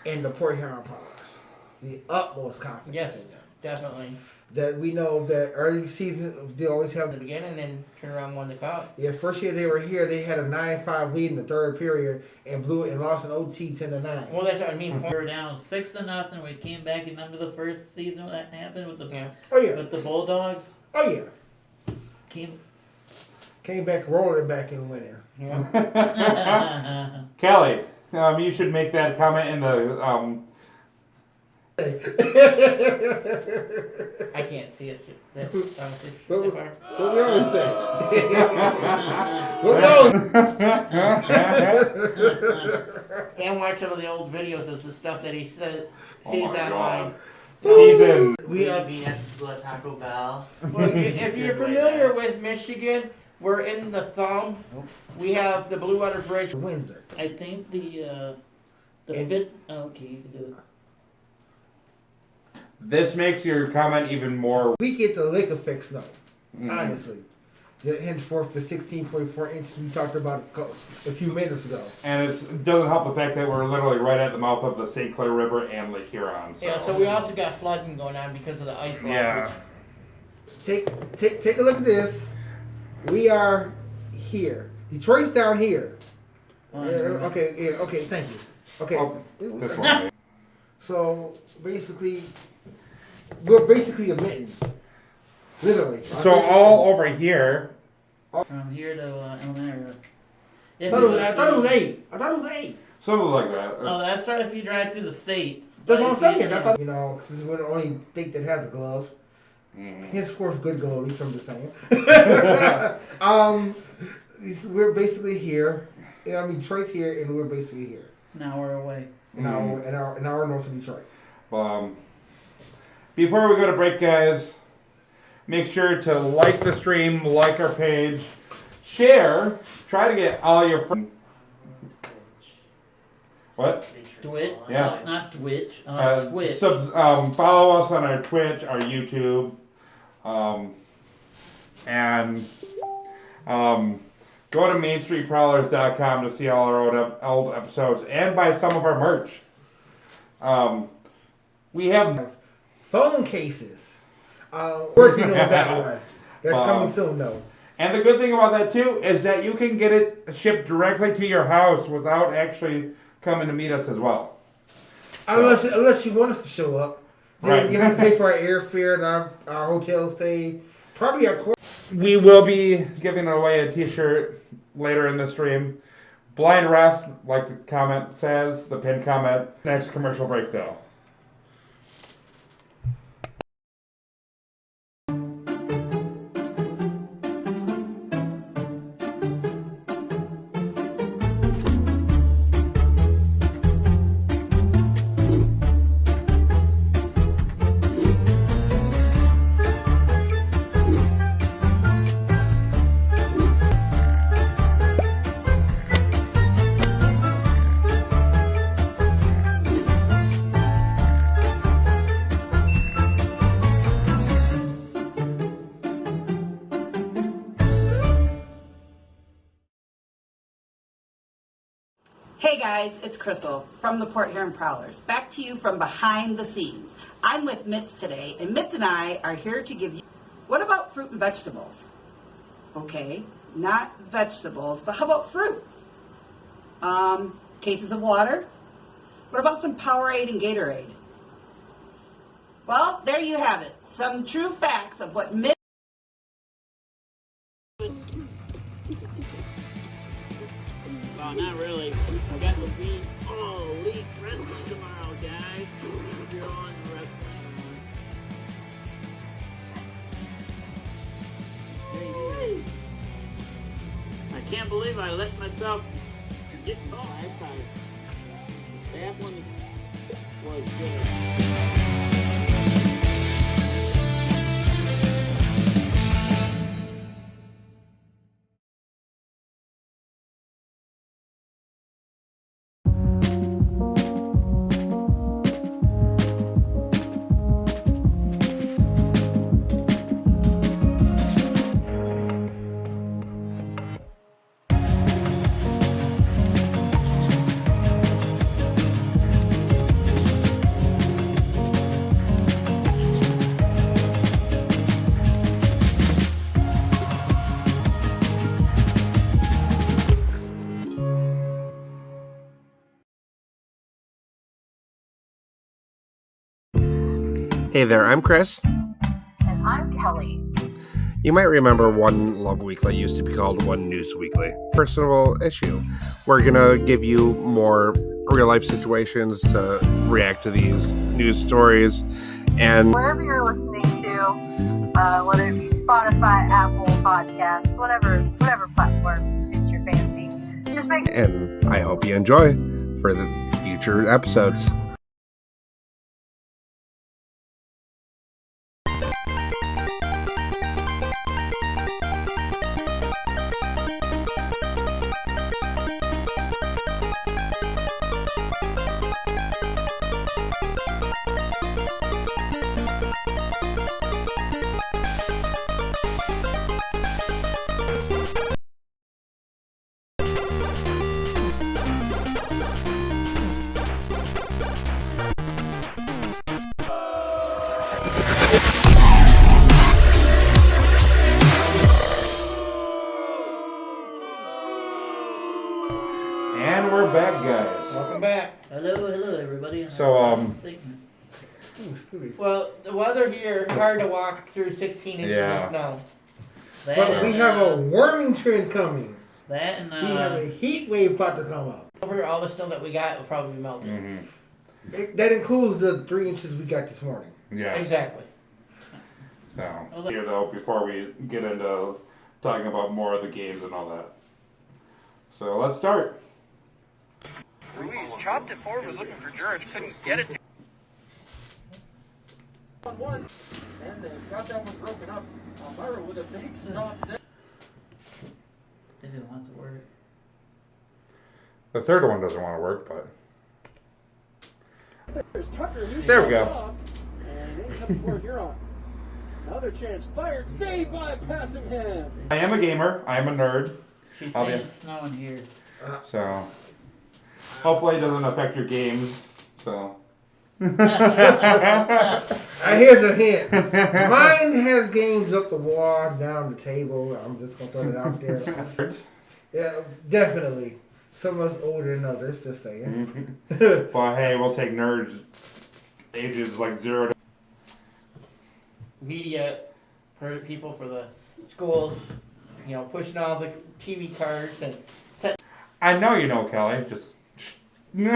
And the Port Huron Prowlers. The utmost confidence Yes. in them. Definitely. That we know that early season, they always have. In the beginning, and then turn around and won the cup. Yeah, first year they were here, they had a 9-5 lead in the third period and blew it and lost an OT 10-9. Well, that's what I mean. We were down 6-0. We came back. Remember the first season when that happened with the Yeah. Oh yeah, with the Bulldogs? oh yeah. Came. Came back rolling back and winning. Yeah. Kelly, you should make that comment in the I can't see it. That's What far. what we always say. What we always And watch some of the old videos of the stuff that he says Oh sees my God. online. season. we are being at the Taco Bell. Well, if you're familiar with Michigan, we're in the thumb. We have the Blue Water Bridge. Windsor. I think the And- fit. Oh, okay, you can do it. This makes your comment even more. We get the lick effect snow, Mm. honestly. Henceforth, the 16.4 inches we talked about a few minutes ago. And it doesn't help the fact that we're literally right at the mouth of the St. Clair River and Lake Huron. So. Yeah, so we also got flooding going on because of the ice block. Yeah. Take a look at this. We are here. Detroit's down here. Okay, thank you. Okay. Oh, this one. So basically, we're basically a mitten. Literally. So all over here. From here to Elmira. I thought it was 8. I thought it was 8. Something like that. Oh, that's right. If you drive through the state. That's what I'm saying. I thought, since we're the only state that has a glove. Mm. Henceforth, good goal. At least I'm just saying. We're basically here. Yeah, I mean, Detroit's here, and we're basically here. An hour away. An hour north of Detroit. Before we go to break, guys, make sure to like the stream, like our page, share, try to get all your friends. What? Twitch. Yeah. Not Twitch. Twitch. Follow us on our Twitch, our YouTube, and go to MainStreetProwlers.com to see all our old episodes and buy some of our merch. We have phone cases. Working on that one. That's coming soon, though. And the good thing about that too is that you can get it shipped directly to your house without actually coming to meet us as well. Unless you want us to show up, then Right. you have to pay for our airfare and our hotel stay. Probably our course. We will be giving away a T-shirt later in the stream. Blind Ref, like the comment says, the pinned comment. Next commercial break though. Hey guys, it's Crystal from the Port Huron Prowlers. Back to you from behind the scenes. I'm with Mitz today, and Mitz and I are here to give you... What about fruit and vegetables? Okay, not vegetables, but how about fruit? Cases of water? What about some Powerade and Gatorade? Well, there you have it. Some true facts of what Mitz... Well, not really. I got Levine All Elite Wrestling tomorrow, guys. If you're on wrestling. I can't believe I let myself get caught. That one was good. Hey there, I'm Chris. And I'm Kelly. You might remember One Love Weekly used to be called One News Weekly. Personal issue. We're gonna give you more real life situations to react to these news stories, and Wherever you're listening to, whether it be Spotify, Apple Podcasts, whatever platform suits your fancy, just make and I hope you enjoy for the future episodes. And we're back, guys. Welcome back. Hello, everybody. So, Statement. Well, the weather here, hard to walk through 16 inches Yeah. of snow. That But and, we have a warming trend coming. that and We have a heat wave about to come up. Over all the snow that we got will probably be melted. Mm-hmm. That includes the 3 inches we got this morning. Yes. Exactly. So, here though, before we get into talking about more of the games and all that. So let's start. Ruiz chopped it forward, was looking for George, couldn't get it to And got that one broken up. Myra with a big stop there. If it wants to work. The third one doesn't want to work, but There's Tucker. He's There we go. off, and in comes Port Huron. Another chance fired. Saved by Passingham. I am a gamer. I am a nerd. She's I'll saying be- it's snowing here. So hopefully it doesn't affect your games. So Here's a hint. Mine has games up the wall, down the table. I'm just gonna throw it out there. Yeah, definitely. Some of us older than others. Just saying. but hey, we'll take nerds ages like 0 to Media, for people for the schools, you know, pushing all the TV cards and set. I know you know, Kelly. Just but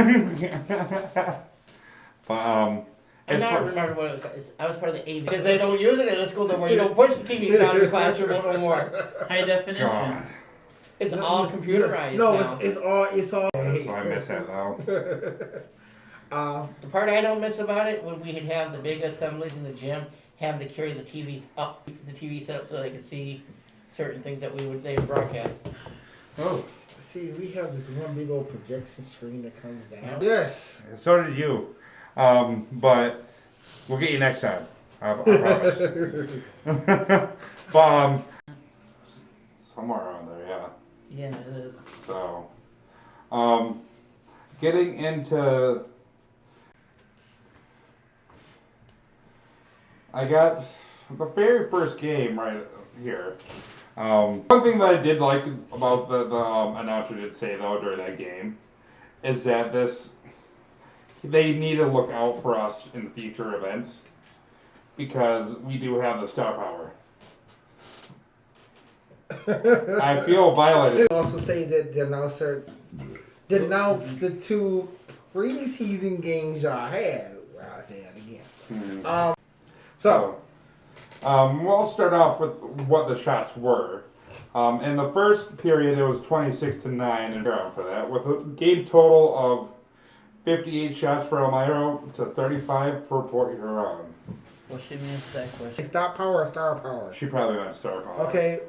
I it's now for- remember what it was. I was part of the AV because they don't use it in the school no more. You don't push the TV down in the classroom no more. High definition. God. It's all computerized No, now. it's all. So I miss that though. The part I don't miss about it when we'd have the big assemblies in the gym, having to carry the TVs up, the TV set up so they could see certain things that they would broadcast. Oh, see, we have this one big old projection screen that comes down. Yes. So did you. But we'll get you next time. I promise. but somewhere around there, yeah. Yeah, it is. So, getting into, I got the very first game right here. One thing that I did like about the announcer did say though during that game is that they need to look out for us in future events because we do have the star power. I feel violated. They also say that the announcer denounced the 2 preseason games y'all had. Well, I say that again. So, We'll start off with what the shots were. In the first period, it was 26-9 and for that, with a game total of 58 shots for Elmira to 35 for Port Huron. What she means that question? star power or star power? She probably went star power. Okay.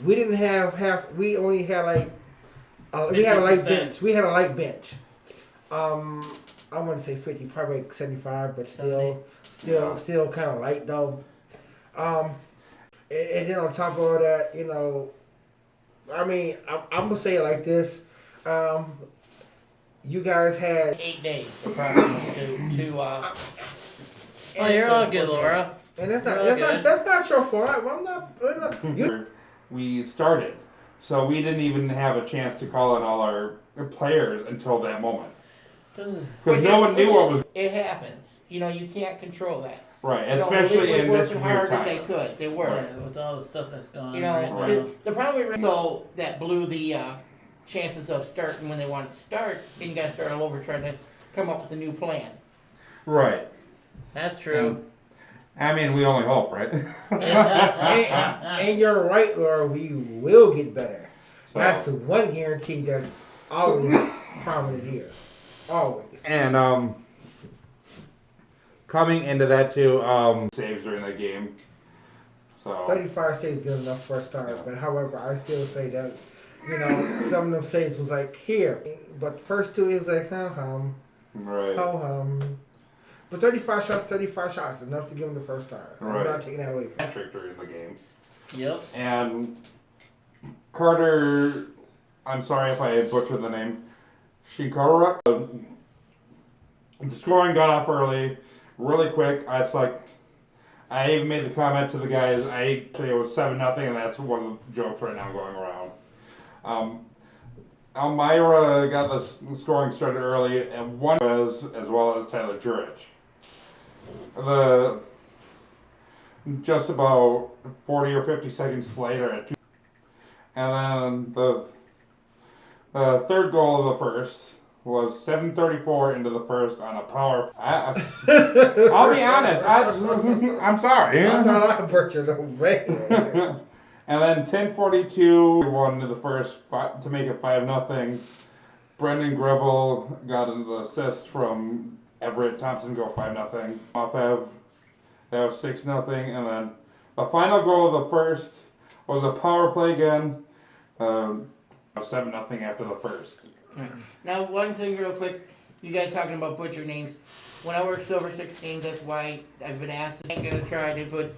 We didn't have half. We only had like. We had a light 50%. bench. We had a light bench. I want to say 50, probably like 75, but still kind of light though. And then on top of all that, you know, I mean, I'm gonna say it like this. You guys had 8 days approximately to Oh, you're all good, Laura. and that's You're all not good. that's not your fault. I'm not you. We started, so we didn't even have a chance to call in all our players until that moment. Because no one knew what was It happens. You know, you can't control that. right, You know, especially they in were this working weird hard as they time. could. They were. Right, with all the stuff that's going on You know, right now. the problem so that blew the chances of starting when they wanted to start, and you got to start all over trying to come up with a new plan. Right. That's true. I mean, we only hope, right? And you're right, Laura. We will get better. So- That's the one guarantee that's always prominent here. Always. And coming into that too, saves during that game. So 35 saves good enough for a start, but however, I still say that, you know, some of them saves was like here, but the first 2 is like hum, right. but 35 shots, enough to give them the first start. I'm Right. not taking that away from Patrick during the game. Yep. And Carter, I'm sorry if I butchered the name, Shikara. The scoring got off early, really quick. I even made the comment to the guys, it was 7-0, and that's one of the jokes right now going around. Elmira got the scoring started early, and one was as well as Tyler Jurich. Just about 40 or 50 seconds later, and then the third goal of the first was 7:34 into the first on a power. I'll be honest, I'm sorry. I thought I butchered the way. And then 10:42 won the first to make it 5-0. Brendan Greville got the assist from Everett Thompson, go 5-0. Off Ev, that was 6-0. And then the final goal of the first was a power play again. 7-0 after the first. Now, one thing real quick. you guys talking about butcher names. When I work Silver 16, that's why I've been asked. I ain't gonna try to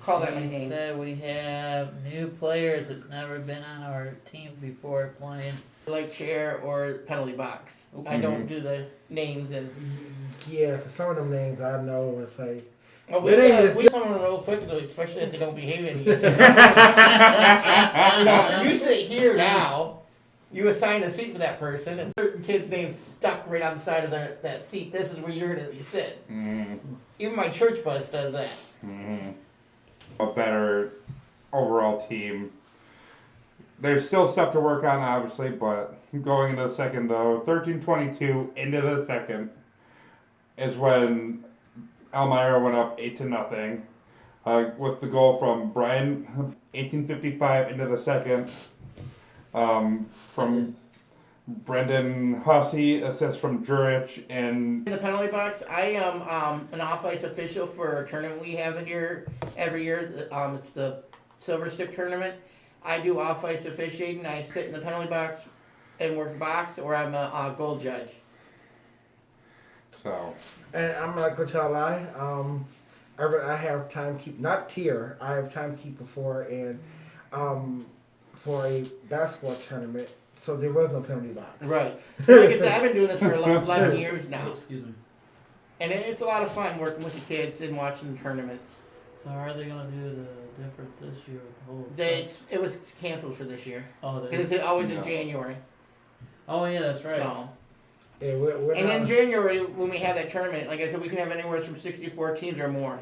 call that many He names. said we have new players that's never been on our team before playing. Like chair or penalty box. I don't do the names and. Yeah, 'cause some of them names I know. It's like Oh, we Your name is- we someone real quick though, especially if they don't behave any. You sit here now. You assign a seat for that person, and certain kid's name's stuck right on the side of that seat. This is where you're gonna sit. Even my church bus does that. A better overall team. There's still stuff to work on, obviously, but going into the second, though, 13-22 into the second is when Elmira went up 8-0, with the goal from Brian, 1855 into the second, from Brendan Hussey, assist from Jurich, and In the penalty box, I am an off-ice official for a tournament we have in here every year. It's the Silver Stick Tournament. I do off-ice officiating. I sit in the penalty box and work box, or I'm a goal judge. so. And I'm not gonna tell a lie. I have timekeep, not here. I have timekeeper for a basketball tournament. So there was no penalty box. Right. Like I said, I've been doing this for 11 years now, Excuse me. and it's a lot of fun working with the kids and watching the tournaments. So how are they gonna do the difference this year with the whole It was canceled for this year Oh, they, because it's always in Yeah. January. oh yeah, that's right. So. Yeah, we're And not, in January, when we have that tournament, like I said, we can have anywhere from 64 teams or more.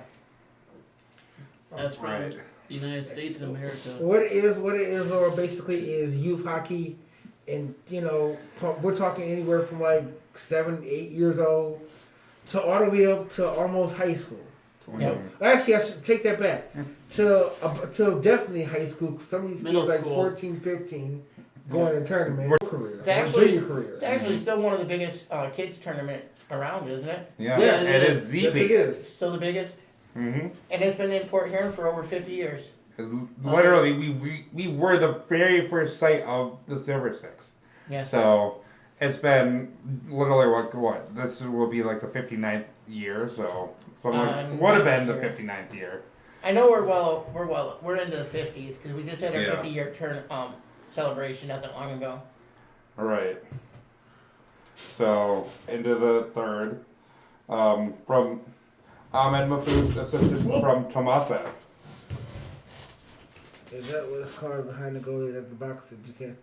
That's from Right. the United States of America. what it is, or basically is youth hockey, and we're talking anywhere from like 7, 8 years old to all the way up to almost high school. Yep. Actually, I should take that back to definitely high school. 'Cause some of these Middle kids like school. 14, 15 going in tournament career, It's actually- junior career. It's actually still one of the biggest kids tournament around, isn't it? Yeah, Yes, it is the Yes, it biggest. is. Still the biggest, Mm-hmm. and it's been in Port Huron for over 50 years. Literally, we were the very first site of the Silver Sticks. Yes. So it's been literally what this will be like the 59th year. So would have been the next year. 59th year. I know we're into the 50s because we just had our Yeah. 50-year celebration not that long ago. All right. So into the third, from Ahmed Mahfouz, assisted from Tomasev. Is that what it's called behind the goalie at the box that you can?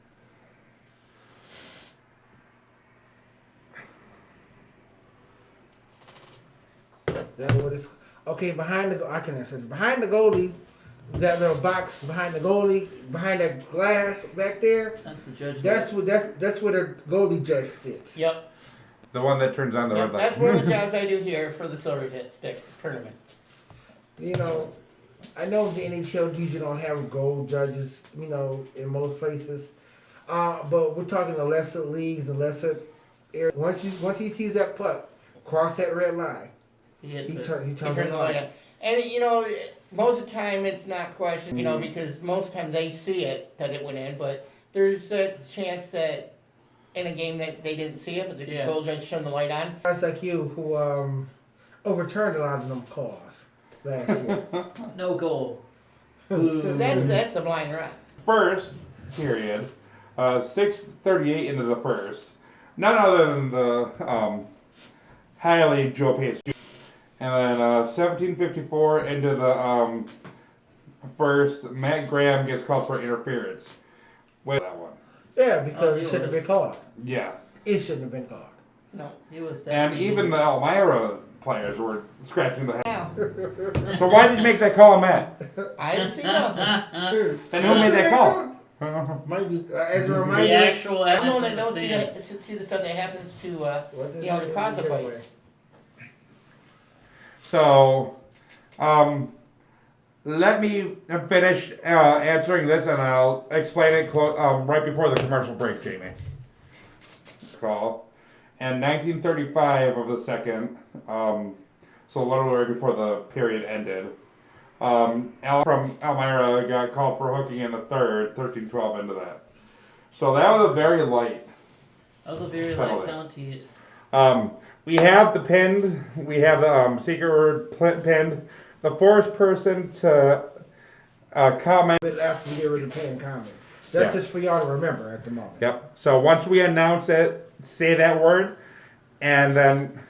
That what it's okay behind the I can answer behind the goalie, that little box behind the goalie, behind that glass back there. That's the judge. That's where the goalie judge sits. Yep. The one that turns on the Yep. red light. That's one of the jobs I do here for the Silver Sticks tournament. I know the NHL usually don't have goal judges, in most places. But we're talking the lesser leagues, the lesser areas. Once he sees that puck cross that red line, He hits he it. turns Turn it the light on. on. And most of the time it's not questioned, because most times they see it that it went in, but there's a chance that in a game that they didn't see it, but the Yeah. goal judge turned the light on. Guys like you who overturned a lot of them calls last year. No goal. That's the blind ref. First period, 6:38 into the first. None other than the highly Joe Pace. And then 17:54 into the first, Matt Graham gets called for interference. With that one. Yeah, because Oh, it he shouldn't have was. been called. Yes. It shouldn't have been called. No. He was. And even the Elmira players were scratching their head. Now, So why did you make that call on Matt? I didn't see nothing. And who made that call? Mind you, as a the reminder, actual I'm the evidence one in that the don't see, that, stands. see the stuff that happens to, what did to cause a give fight. away? So, let me finish answering this, and I'll explain it right before the commercial break, Jamie. Call. And 1935 of the second, so literally right before the period ended, Al from Elmira got called for hooking in the third, 13-12 into that. So that was a very light That was a very light penalty. We have the pinned. We have the secret word pinned. The fourth person to comment. But after we get rid of the paying comment. That's Yeah. just for y'all to remember at the moment. Yep. So once we announce it, say that word, and then.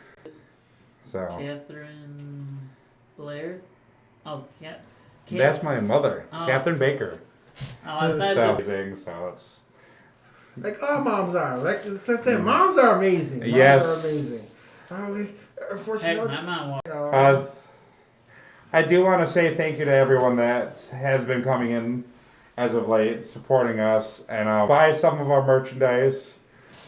So. Catherine Blair? Oh, That's my mother, Oh. Catherine Baker. Oh, I thought So, so. so it's. Like all moms are. Like I said, moms are amazing. Moms Yes. are amazing. Heck, Unfortunately, my mom was. I do want to say thank you to everyone that has been coming in as of late, supporting us, and buy some of our merchandise.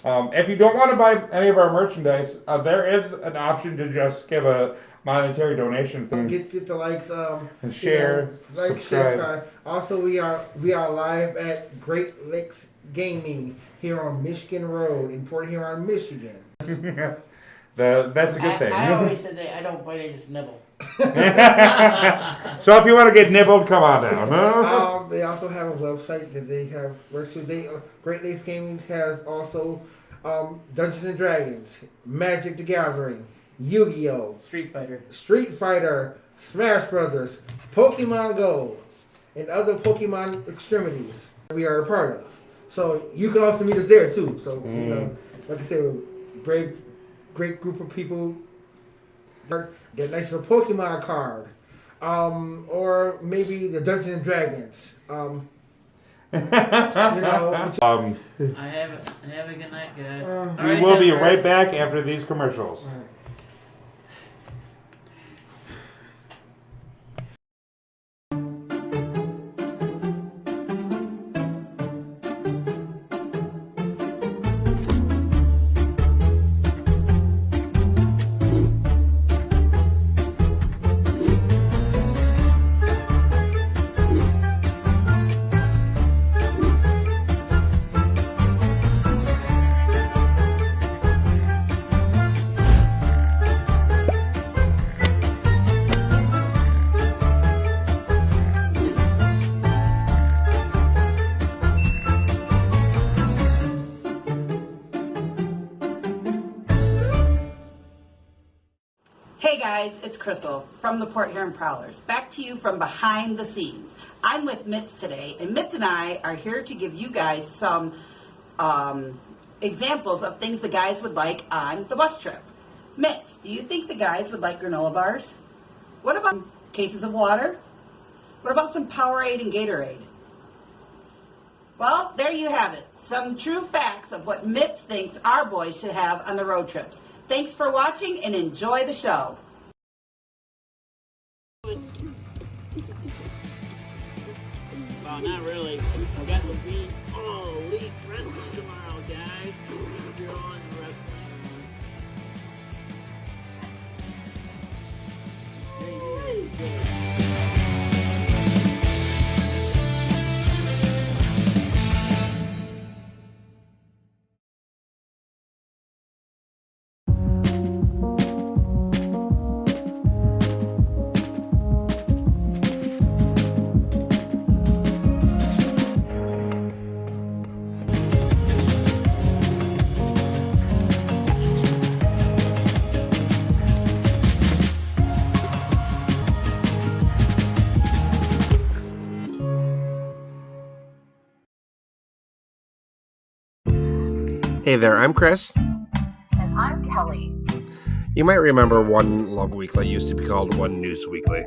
If you don't want to buy any of our merchandise, there is an option to just give a monetary donation. Get the likes, And share, like, subscribe. share. Also, we are live at Great Lakes Gaming here on Michigan Road in Port Huron, Michigan. That's a good thing. I always said that I don't bite, I just nibble. So if you want to get nibbled, come on down. Huh? They also have a website that they have. Great Lakes Gaming has also Dungeons and Dragons, Magic the Gathering, Yu-Gi-Oh, Street Fighter, Smash Brothers, Pokemon Go, and other Pokemon extremities we are a part of. So you can also meet us there too. So you know, like I said, great group of people. Get nice little Pokemon card, or maybe the Dungeons and Dragons. You know, I have a good night, guys. We will be right back after these commercials. Hey guys, it's Crystal from the Port Huron Prowlers. Back to you from behind the scenes. I'm with Mitz today, and Mitz and I are here to give you guys some examples of things the guys would like on the bus trip. Mitz, do you think the guys would like granola bars? What about cases of water? What about some Powerade and Gatorade? Well, there you have it. Some true facts of what Mitz thinks our boys should have on the road trips. Thanks for watching and enjoy the show. Well, not really. We got the Beat All Elite Wrestling tomorrow, guys. If you're on the wrestling. Hey there, I'm Chris. And I'm Kelly. You might remember One Love Weekly used to be called One News Weekly.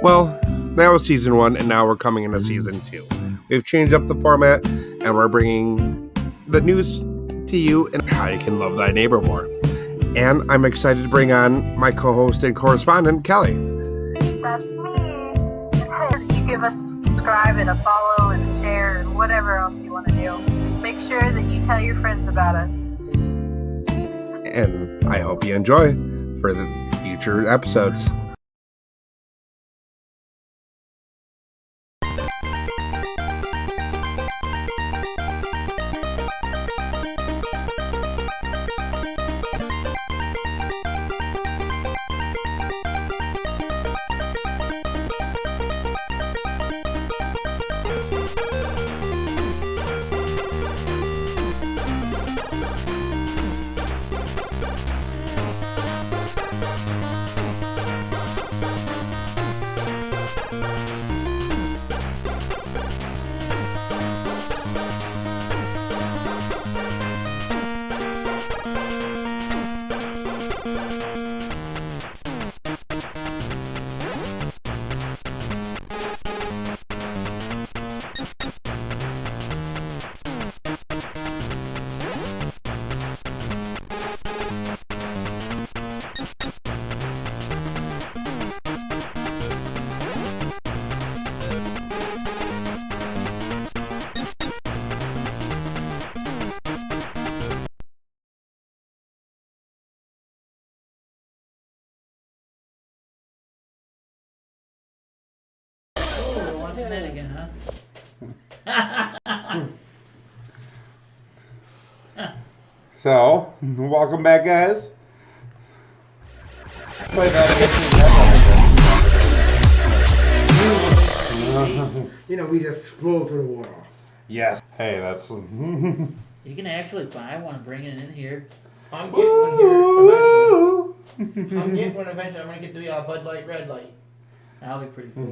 Well, that was season 1, and now we're coming into season 2. We've changed up the format, and we're bringing the news to you and how you can love thy neighbor more. And I'm excited to bring on my co-host and correspondent, Kelly. That's me. You give us a subscribe and a follow and a share and whatever else you want to do. Make sure that you tell your friends about us. And I hope you enjoy for the future episodes. Oh, watching that again, huh? So, welcome back, guys. Play that You know, we just roll through the wall. Yes. Hey, that's. You can actually buy one and bring it in here. I'm getting one here eventually. I'm getting one eventually. I'm gonna get the Bud Light, Red Light. That'll be pretty cool.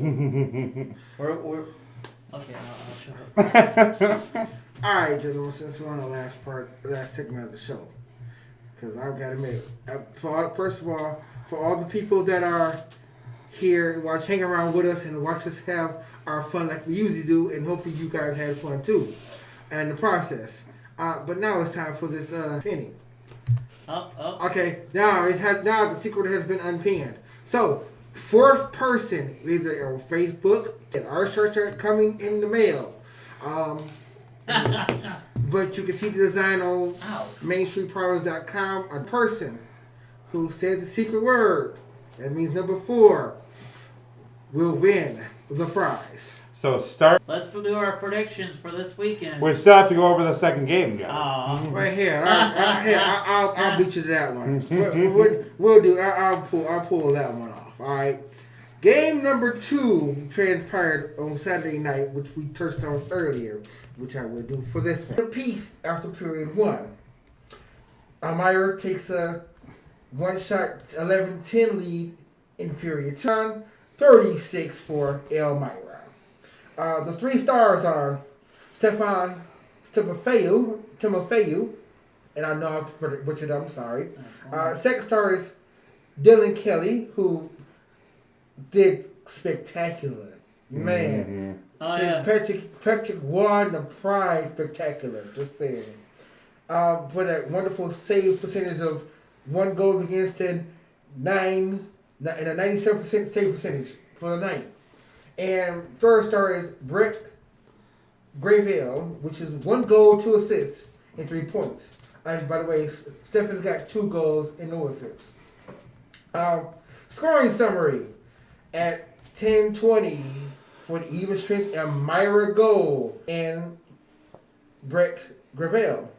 we're okay. I'll show up. All right, gentlemen, since we're on the last segment of the show, because I've got to admit, first of all, for all the people that are here, hang around with us and watch us have our fun like we usually do, and hopefully you guys had fun too, and the process. But now it's time for this pinning. Okay, now now the secret has been unpinned. So, fourth person, either on Facebook, and our shirts are coming in the mail. But you can see the design on MainStreetProwlers.com. A person who said the secret word, that means number 4, will win the prize. So start. Let's do our predictions for this weekend. We still have to go over the second game, guys. Right here, I'll beat you to that one. We'll do. I'll pull that one off. All right. Game number 2 transpired on Saturday night, which we touched on earlier, which I will do for this one. A piece after period 1. Elmira takes a one-shot 11-10 lead in period 2. 36 for Elmira. The 3 stars are Stefan Timofeyu, and I know I've butchered up, I'm sorry. Second star is Dylan Kelly, who did spectacular. Man. Patrick won the prize spectacular, just saying. For that wonderful save percentage of 1 goal against and a 97% save percentage for the night. And third star is Brett Grayville, which is 1 goal, 2 assists, and 3 points. And by the way, Stefan's got 2 goals and no assists. Scoring summary at 10-20 for the even strength, Elmira goal and Brett Grayville.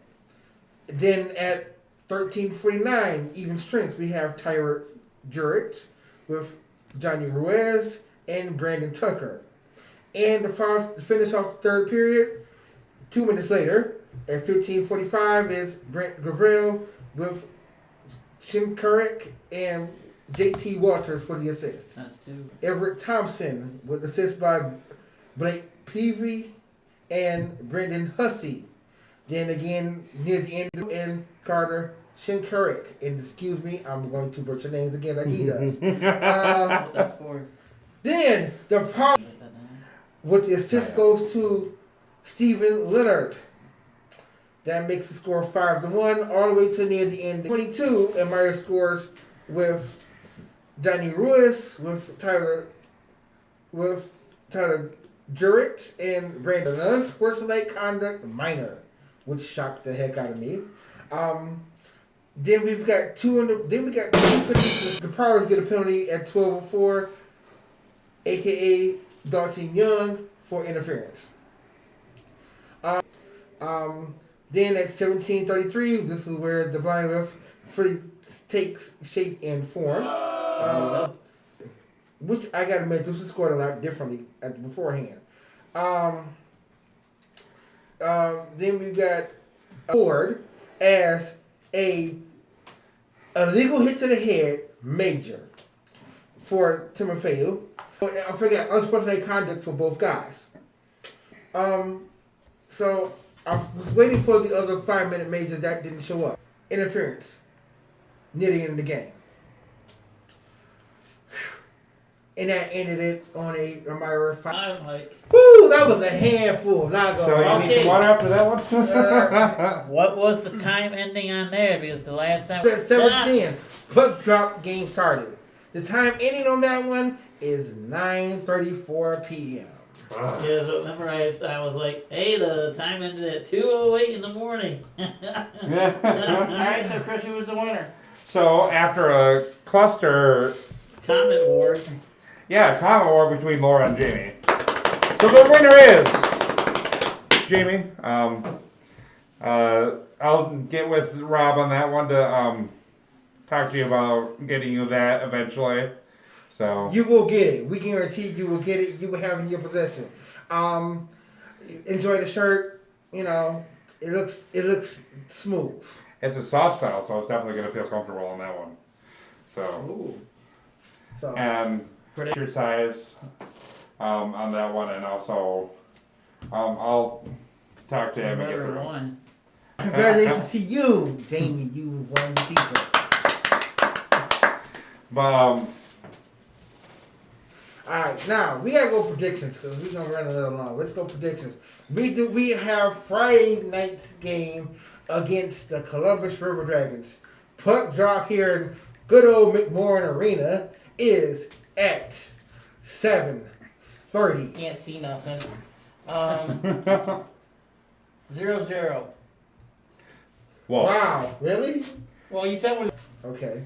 Then at 13:49 even strength, we have Tyler Jurich with Johnny Ruiz and Brandon Tucker. And to finish off the third period, 2 minutes later, at 15:45 is Brent Gabriel with Jim Currick and JT Walters for the assist. That's 2. Everett Thompson with assist by Blake Peavy and Brendan Hussey. Then again, near the end, and Carter Shinkarik. And excuse me, I'm going to butcher names again like he does. That's 4. Then the part with the assist goes to Stephen Leonard. That makes the score 5-1 all the way to near the end. 22, and Meyer scores with Danny Ruiz, with Tyler Jurich, and Brandon. Unsportsmanlike conduct minor, which shocked the heck out of me. Then we've got 2 penalties. The Prowlers get a penalty at 12:04, aka Dalton Young, for interference. Then at 17:33, this is where the blind ref really takes shape and form. Which I gotta admit, this was scored a lot differently beforehand. Then we got award as a illegal hit to the head, major, for Timofeyu. I forget, unsportsmanlike conduct for both guys. So I was waiting for the other 5-minute major that didn't show up. Interference near the end of the game. and that ended it on a Myra fight. I'm like, Woo, that was a handful. Not So gonna you need some water after that one? what was the time ending on there? Because the last time. 7:10. Puck drop game started. The time ending on that one is 9:34 p.m. Yeah, so remember I was like, hey, the time ended at 2:08 in the morning. Alright, so Chris, who was the winner? So after a cluster, Comment war. yeah, comment war between Laura and Jamie. So the winner is Jamie. I'll get with Rob on that one to talk to you about getting you that eventually. So You will get it. We guarantee you will get it. You will have it in your possession. Enjoy the shirt. You know, it looks smooth. it's a soft style, so I was definitely gonna feel comfortable on that one. So So and shirt size on that one, and also I'll talk to him and get Whoever through. won. congratulations to you, Jamie. You won the season. But Alright, now we gotta go predictions because we're gonna run a little long. Let's go predictions. We have Friday night's game against the Columbus River Dragons. Puck drop here in good old McMorran Arena is at 7:30. Can't see nothing. 0-0. whoa. Wow, really? Well, you said when. Okay.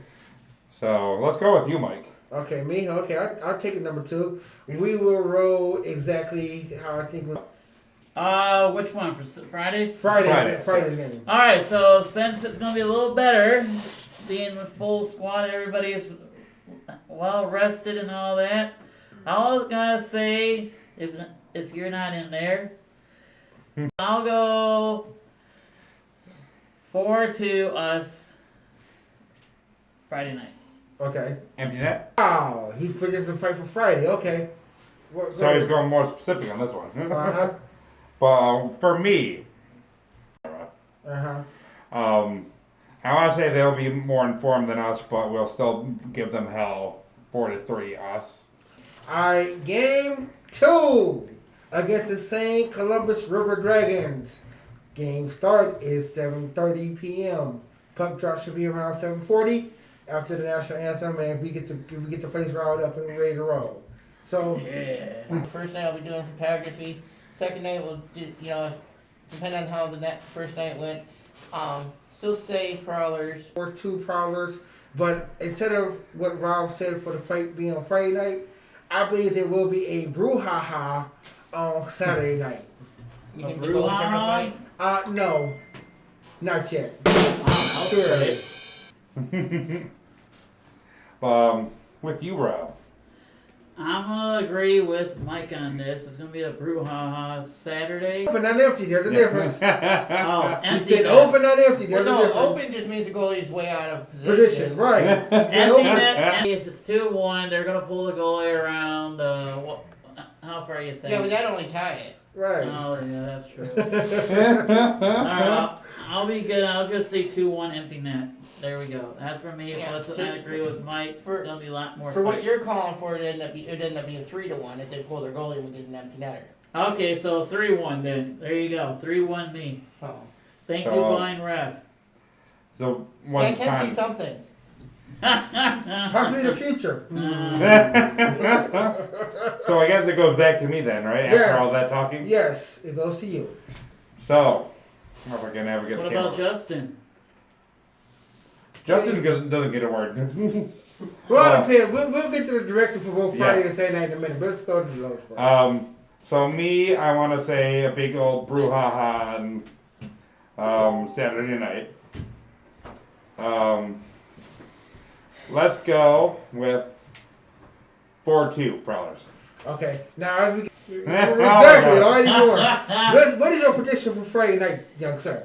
So let's go with you, Mike. Okay, me? Okay, I'll take it number 2. We will roll exactly how I think we Which one for Fridays? Friday's game. All right, so since it's gonna be a little better, being with full squad, everybody is well rested and all that. I'll gotta say, if you're not in there, I'll go 4-2 us Friday night. Okay. Empty net. Wow, he predicted the fight for Friday. Okay. So he's going more specific on this one. Uh-huh. But for me, Uh-huh. I want to say they'll be more informed than us, but we'll still give them hell. 4-3 us. Alright, game 2 against the St. Columbus River Dragons. Game start is 7:30 p.m. Puck drop should be around 7:40 after the national anthem, and we get the place riled up and ready to roll. So Yeah. First night I'll be doing photography. Second night we'll do, depending on how the first night went. Still say prowlers. or 2 prowlers, but instead of what Rob said for the fight being on Friday night, I believe there will be a brouhaha on Saturday night. You think the goalies are gonna fight? No, not yet. I'll Too say early. But with you, Rob. I'm gonna agree with Mike on this. It's gonna be a brouhaha Saturday. Open, not empty. There's a difference. Oh, He empty said net. open, not empty. Well, There's a no, difference. open just means the goalie's way out of Position, right. He said Empty open. net. And if it's 2-1, they're gonna pull the goalie around. How far you think? Yeah, but that only tie it. Right. Oh yeah, that's true. Alright, I'll be good. I'll just say 2-1 empty net. There we go. That's for me. Yeah, Listen, I agree with Mike. for- There'll be a lot more. For what fights. you're calling for, it ended up being 3-1 if they pull their goalie and we get an empty netter. Okay, so 3-1 then. There you go. 3-1 me. So Thank you, So- blind ref. So I one can time. see some things. Possibly the future. So I guess it goes back to me then, right? After Yes. all that talking. Yes, it goes to you. So, I don't know if I can ever get What the about camera. Justin? Doesn't get a word. Well, it depends. We'll get to the direction for both Friday Yeah. and Saturday night in a minute, but let's go to the lowest part. So me, I want to say a big old brouhaha on Saturday night. Let's go with 4-2 Prowlers. Okay, now as we exactly already more. What is your prediction for Friday night, young sir?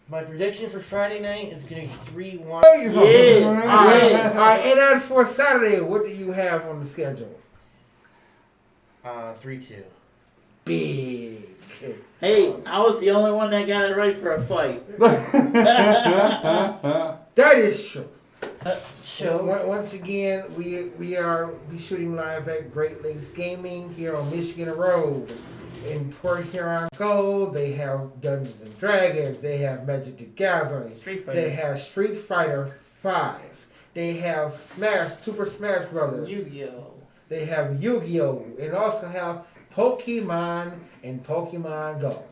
My prediction for Friday night is going to be 3-1. All right, and as for Saturday, what do you have on the schedule? 3-2. Big. Hey, I was the only one that got it right for a fight. That is true. Show. Once again, we are shooting live at Great Lakes Gaming here on Michigan Road. In Port Huron Gold, they have Dungeons and Dragons, they have Magic the Gathering, Street Fighter. they have Street Fighter 5, they have Super Smash Brothers, Yu-Gi-Oh! they have Yu-Gi-Oh! And also have Pokemon and Pokemon Go.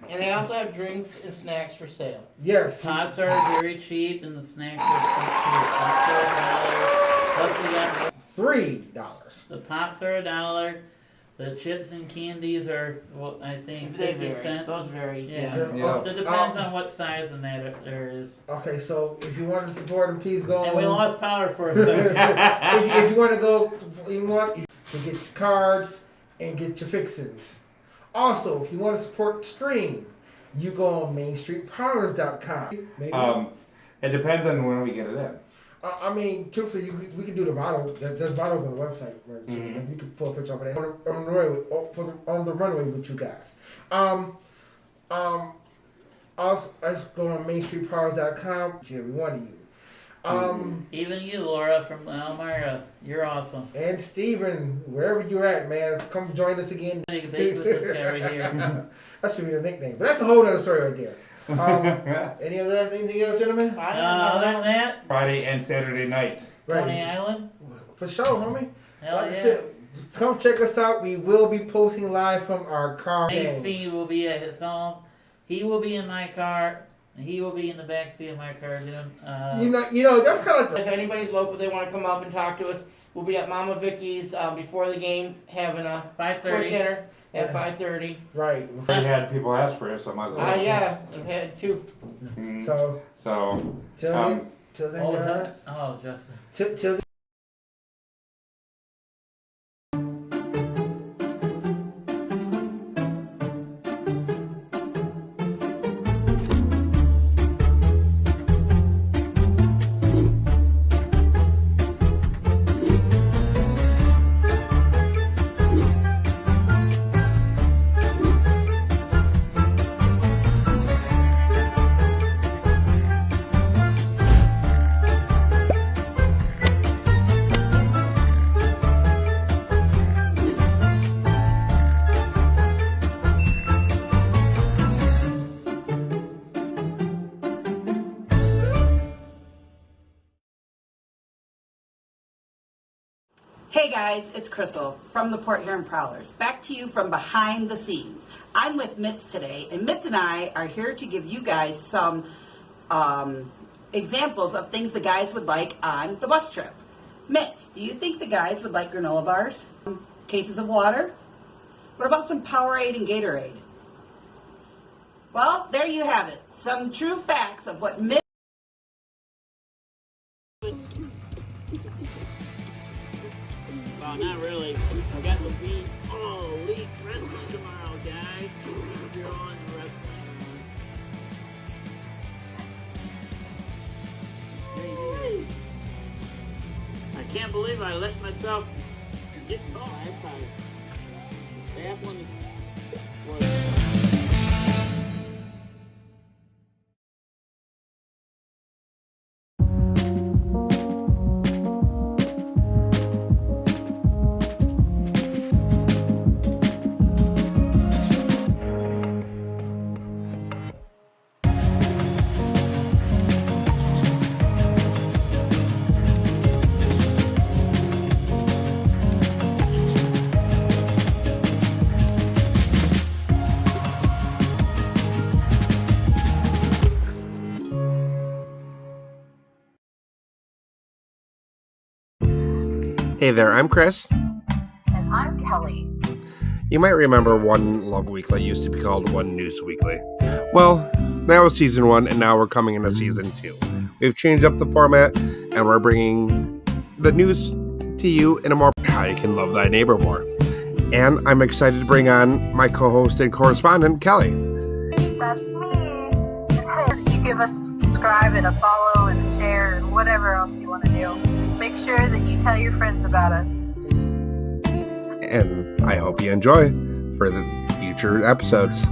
And they also have drinks and snacks for sale. Yes. Pots are very cheap and the snacks are cheap. Pots are $1. Plus we got $3. the pops are $1. The chips and candies are, well, I think, They 50 vary. cents. Those vary. Yeah. Yeah. It depends on what size and that there is. Okay, so if you want to support them, please go. And we lost power for a if, second. if you want to go, you want to get your cards and get your fixings. Also, if you want to support the stream, you go on MainStreetParlors.com. Maybe. It depends on when we get it in. I mean, truthfully, we can do the bottle. There's bottles on the website. Right? Mhm. You can pull a picture of that on the runway with you guys. Also, let's go on MainStreetParlors.com. Every one of you. Even you, Laura from Elmira, you're awesome. And Steven, wherever you're at, man, come join us again. You can bake with this guy right here. That should be the nickname, but that's a whole other story right there. Anything else, gentlemen? Other than that, Friday and Saturday night. Coney Island. For sure, homie. Hell Like I yeah. said, come check us out. We will be posting live from our car. Nate games. Fee will be at his home. He will be in my car. And he will be in the back seat of my car doing. You know, that's kind of If anybody's local, they want to come up and talk to us. We'll be at Mama Vicky's before the game, having a quick 5:30. dinner at Yeah. 5:30. right. We had people ask for it, so I might as well. Yeah, I've had two. Mhm. So So, till then, What was guys. that? Oh, Justin. Till Hey guys, it's Crystal from the Port Huron Prowlers. Back to you from behind the scenes. I'm with Mitz today, and Mitz and I are here to give you guys some examples of things the guys would like on the bus trip. Mitz, do you think the guys would like granola bars? Cases of water? What about some Powerade and Gatorade? Well, there you have it. Some true facts of what Mitz Well, not really. I got the beat. Oh, Elite Wrestling tomorrow, guys. If you're on the wrestling. I can't believe I let myself get caught. That one was. Hey there, I'm Chris. And I'm Kelly. You might remember One Love Weekly used to be called One News Weekly. Well, that was season 1, and now we're coming into season 2. We've changed up the format, and we're bringing the news to you in a more how you can love thy neighbor more. And I'm excited to bring on my co-host and correspondent, Kelly. That's me. You give us a subscribe and a follow and a share and whatever else you want to do. Make sure that you tell your friends about us. And I hope you enjoy for the future episodes.